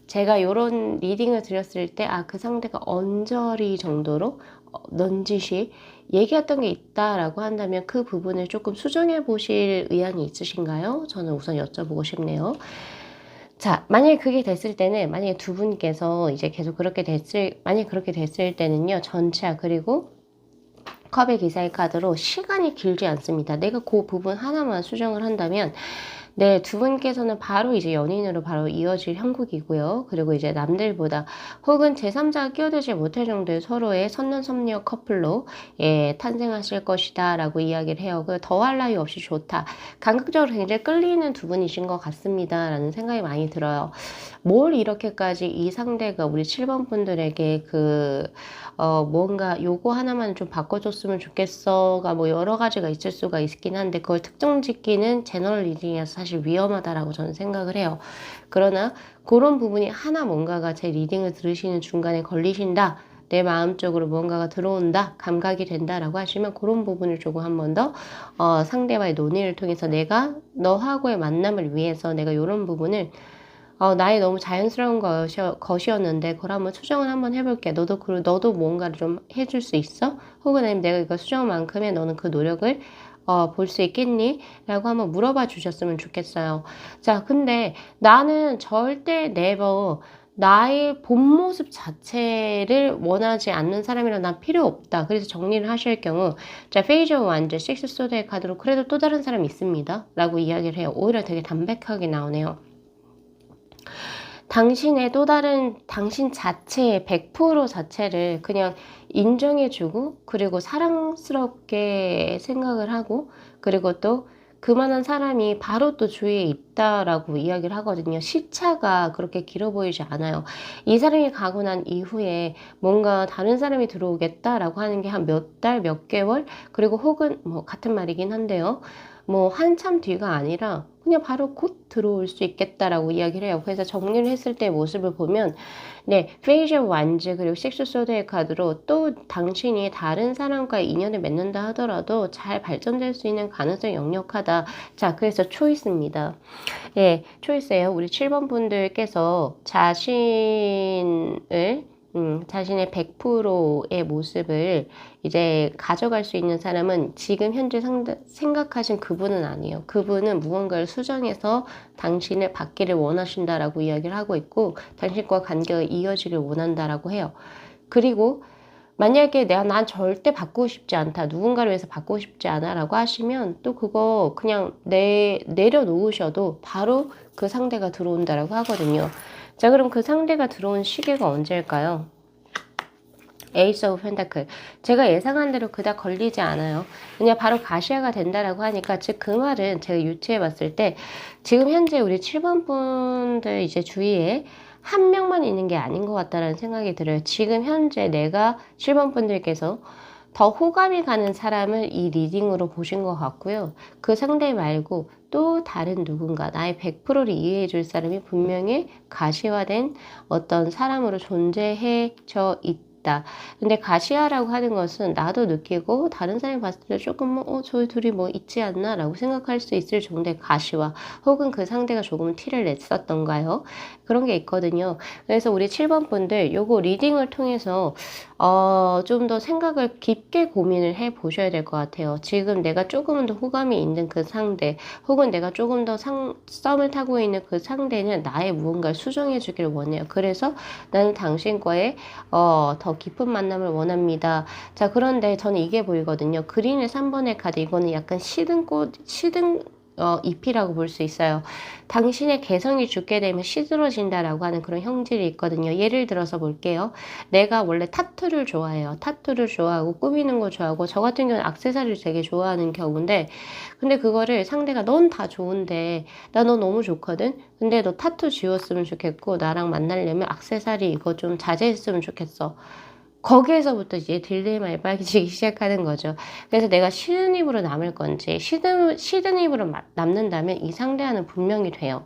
제가 이런 리딩을 드렸을 때, 그 상대가 언저리 정도로 넌지시 얘기했던 게 있다라고 한다면 그 부분을 조금 수정해 보실 의향이 있으신가요? 저는 우선 여쭤보고 싶네요. 자, 만약에 그게 됐을 때는, 만약에 두 분께서 이제 계속 만약에 그렇게 됐을 때는요, 전차, 그리고 컵의 기사의 카드로 시간이 길지 않습니다. 내가 그 부분 하나만 수정을 한다면 네, 두 분께서는 바로 이제 연인으로 바로 이어질 형국이고요. 그리고 이제 남들보다 혹은 제3자가 끼어들지 못할 정도의 서로의 선남선녀 커플로 예, 탄생하실 것이다 라고 이야기를 해요. 그 더할 나위 없이 좋다. 감각적으로 굉장히 끌리는 두 분이신 것 같습니다 라는 생각이 많이 들어요. 뭘 이렇게까지 이 상대가 우리 7번 분들에게 뭔가 요거 하나만 좀 바꿔줬으면 좋겠어가 뭐 여러 가지가 있을 수가 있긴 한데 그걸 특정 짓기는 제너럴 리딩이라서 사실 위험하다라고 저는 생각을 해요. 그러나 그런 부분이 하나 뭔가가 제 리딩을 들으시는 중간에 걸리신다. 내 마음 쪽으로 뭔가가 들어온다, 감각이 된다라고 하시면 그런 부분을 조금 한 번 더 상대와의 논의를 통해서 내가 너하고의 만남을 위해서 내가 이런 부분을 나의 너무 자연스러운 것이었는데 그걸 한번 수정을 한번 해볼게. 너도 뭔가를 좀 해줄 수 있어? 혹은 아니면 내가 이거 수정한 만큼의 너는 그 노력을 볼 수 있겠니? 라고 한번 물어봐 주셨으면 좋겠어요. 자, 근데 나는 절대 네버 나의 본 모습 자체를 원하지 않는 사람이라 난 필요 없다. 그래서 정리를 하실 경우, 자, 페이저 완즈, 식스 소드의 카드로 그래도 또 다른 사람이 있습니다. 라고 이야기를 해요. 오히려 되게 담백하게 나오네요. 당신의 또 다른 당신 자체의 100% 자체를 그냥 인정해주고 그리고 사랑스럽게 생각을 하고 그리고 또 그만한 사람이 바로 또 주위에 있다라고 이야기를 하거든요. 시차가 그렇게 길어 보이지 않아요. 이 사람이 가고 난 이후에 뭔가 다른 사람이 들어오겠다라고 하는 게 한 몇 달, 몇 개월 그리고 혹은 뭐 같은 말이긴 한데요. 뭐 한참 뒤가 아니라 그냥 바로 곧 들어올 수 있겠다라고 이야기를 해요. 그래서 정리를 했을 때 모습을 보면 네, 페이저 완즈 그리고 식스 소드의 카드로 또 당신이 다른 사람과 인연을 맺는다 하더라도 잘 발전될 수 있는 가능성이 역력하다. 자, 그래서 초이스입니다. 예, 초이스예요. 우리 7번 분들께서 자신의 100%의 모습을 이제 가져갈 수 있는 사람은 지금 현재 생각하신 그분은 아니에요. 그분은 무언가를 수정해서 당신을 받기를 원하신다라고 이야기를 하고 있고 당신과 관계가 이어지길 원한다라고 해요. 그리고 만약에 난 절대 바꾸고 싶지 않다. 누군가를 위해서 바꾸고 싶지 않아 라고 하시면 또 그거 그냥 내려놓으셔도 바로 그 상대가 들어온다라고 하거든요. 자, 그럼 그 상대가 들어온 시기가 언제일까요? 에이스 오브 펜타클. 제가 예상한 대로 그닥 걸리지 않아요. 그냥 바로 가시아가 된다라고 하니까 즉 그 말은 제가 유추해 봤을 때 지금 현재 우리 7번 분들 이제 주위에 한 명만 있는 게 아닌 것 같다라는 생각이 들어요. 지금 현재 내가 7번 분들께서 더 호감이 가는 사람을 이 리딩으로 보신 것 같고요. 그 상대 말고 또 다른 누군가 나의 100%를 이해해 줄 사람이 분명히 가시화된 어떤 사람으로 존재해져 있다. 근데 가시화라고 하는 것은 나도 느끼고 다른 사람이 봤을 때 조금 저희 둘이 뭐 있지 않나 라고 생각할 수 있을 정도의 가시화 혹은 그 상대가 조금 티를 냈었던가요? 그런 게 있거든요. 그래서 우리 7번 분들 요거 리딩을 통해서 좀 더 생각을 깊게 고민을 해 보셔야 될 것 같아요. 지금 내가 조금은 더 호감이 있는 그 상대, 혹은 내가 조금 더 썸을 타고 있는 그 상대는 나의 무언가를 수정해 주기를 원해요. 그래서 나는 당신과의 더 깊은 만남을 원합니다. 자, 그런데 저는 이게 보이거든요. 그린의 3번의 카드, 이거는 약간 시든 잎이라고 볼 수 있어요. 당신의 개성이 죽게 되면 시들어진다라고 하는 그런 형질이 있거든요. 예를 들어서 볼게요. 내가 원래 타투를 좋아해요. 타투를 좋아하고 꾸미는 거 좋아하고 저 같은 경우는 액세서리를 되게 좋아하는 경우인데 근데 그거를 상대가 넌 다 좋은데 나 너 너무 좋거든? 근데 너 타투 지웠으면 좋겠고 나랑 만나려면 액세서리 이거 좀 자제했으면 좋겠어. 거기에서부터 이제 딜레마에 빠지기 시작하는 거죠. 그래서 내가 시든 입으로 남을 건지 시든 입으로 남는다면 이 상대와는 분명히 돼요.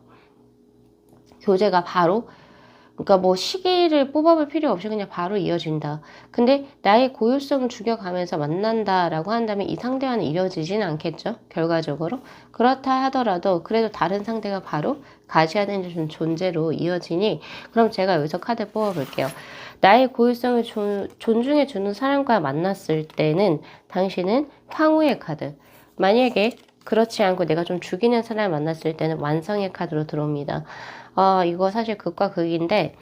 교제가 바로 그러니까 뭐 시기를 뽑아볼 필요 없이 그냥 바로 이어진다. 근데 나의 고유성을 죽여가면서 만난다라고 한다면 이 상대와는 이어지진 않겠죠? 결과적으로. 그렇다 하더라도 그래도 다른 상대가 바로 가시화된 존재로 이어지니 그럼 제가 여기서 카드 뽑아볼게요. 나의 고유성을 존중해주는 사람과 만났을 때는 당신은 황후의 카드. 만약에 그렇지 않고 내가 좀 죽이는 사람을 만났을 때는 완성의 카드로 들어옵니다. 이거 사실 극과 극인데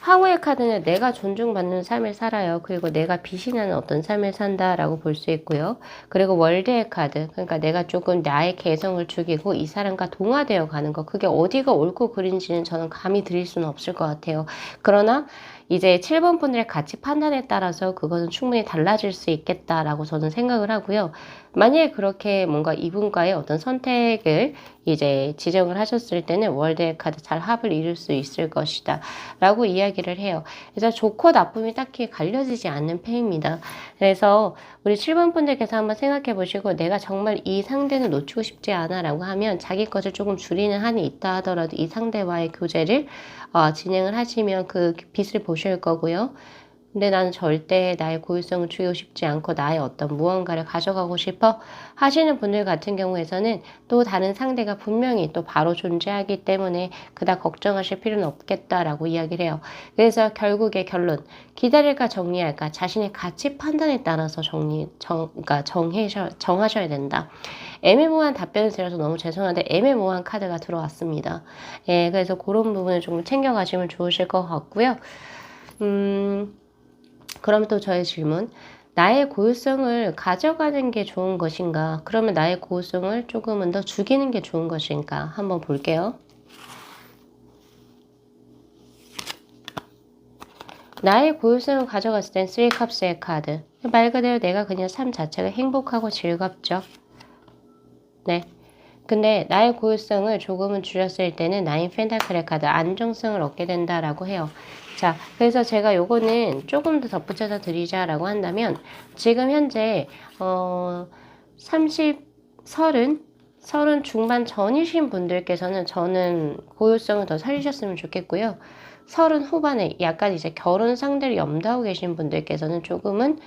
황후의 카드는 내가 존중받는 삶을 살아요. 그리고 내가 빛이 나는 어떤 삶을 산다라고 볼 수 있고요. 그리고 월드의 카드, 그러니까 내가 조금 나의 개성을 죽이고 이 사람과 동화되어 가는 거. 그게 어디가 옳고 그른지는 저는 감히 드릴 수는 없을 것 같아요. 그러나 이제 7번 분들의 가치 판단에 따라서 그것은 충분히 달라질 수 있겠다라고 저는 생각을 하고요. 만약에 그렇게 뭔가 이분과의 어떤 선택을 이제 지정을 하셨을 때는 월드의 카드 잘 합을 이룰 수 있을 것이다 라고 이야기를 해요. 그래서 좋고 나쁨이 딱히 갈려지지 않는 패입니다. 그래서 우리 7번 분들께서 한번 생각해 보시고 내가 정말 이 상대는 놓치고 싶지 않아 라고 하면 자기 것을 조금 줄이는 한이 있다 하더라도 이 상대와의 교제를 진행을 하시면 그 빛을 보실 거고요. 근데 나는 절대 나의 고유성을 죽이고 싶지 않고 나의 어떤 무언가를 가져가고 싶어 하시는 분들 같은 경우에서는 또 다른 상대가 분명히 또 바로 존재하기 때문에 그닥 걱정하실 필요는 없겠다라고 이야기를 해요. 그래서 결국의 결론, 기다릴까 정리할까 자신의 가치 판단에 따라서 그러니까 정하셔야 된다. 애매모호한 답변을 드려서 너무 죄송한데 애매모호한 카드가 들어왔습니다. 예, 그래서 그런 부분을 좀 챙겨가시면 좋으실 것 같고요. 그럼 또 저의 질문. 나의 고유성을 가져가는 게 좋은 것인가? 그러면 나의 고유성을 조금은 더 죽이는 게 좋은 것인가? 한번 볼게요. 나의 고유성을 가져갔을 땐 3컵스의 카드. 말 그대로 내가 그냥 삶 자체가 행복하고 즐겁죠. 네. 근데 나의 고유성을 조금은 줄였을 때는 9 펜타클의 카드 안정성을 얻게 된다라고 해요. 자, 그래서 제가 요거는 조금 더 덧붙여서 드리자라고 한다면 지금 현재 30 중반 전이신 분들께서는 저는 고유성을 더 살리셨으면 좋겠고요. 30 후반에 약간 이제 결혼 상대를 염두하고 계신 분들께서는 조금은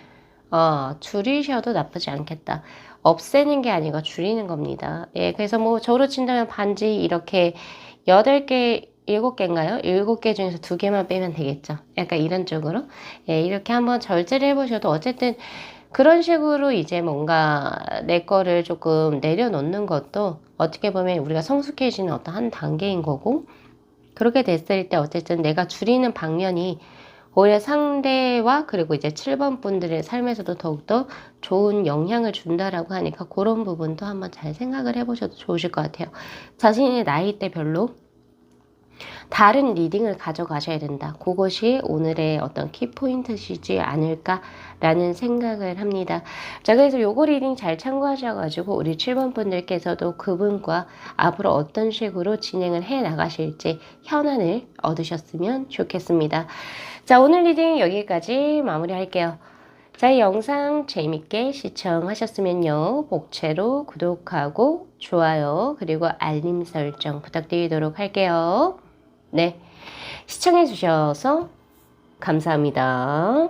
줄이셔도 나쁘지 않겠다. 없애는 게 아니고 줄이는 겁니다. 예, 그래서 뭐 저로 친다면 반지 이렇게 8개, 7개인가요? 7개 중에서 2개만 빼면 되겠죠. 약간 이런 쪽으로. 예, 이렇게 한번 절제를 해보셔도 어쨌든 그런 식으로 이제 뭔가 내 거를 조금 내려놓는 것도 어떻게 보면 우리가 성숙해지는 어떤 한 단계인 거고, 그렇게 됐을 때 어쨌든 내가 줄이는 방면이 오히려 상대와 그리고 이제 7번 분들의 삶에서도 더욱더 좋은 영향을 준다라고 하니까 그런 부분도 한번 잘 생각을 해보셔도 좋으실 것 같아요. 자신의 나이대별로 다른 리딩을 가져가셔야 된다. 그것이 오늘의 어떤 키포인트시지 않을까라는 생각을 합니다. 자, 그래서 요거 리딩 잘 참고하셔가지고 우리 7번 분들께서도 그분과 앞으로 어떤 식으로 진행을 해 나가실지 현안을 얻으셨으면 좋겠습니다. 자, 오늘 리딩 여기까지 마무리할게요. 자, 이 영상 재밌게 시청하셨으면요. 복채로 구독하고 좋아요 그리고 알림 설정 부탁드리도록 할게요. 네, 시청해주셔서 감사합니다.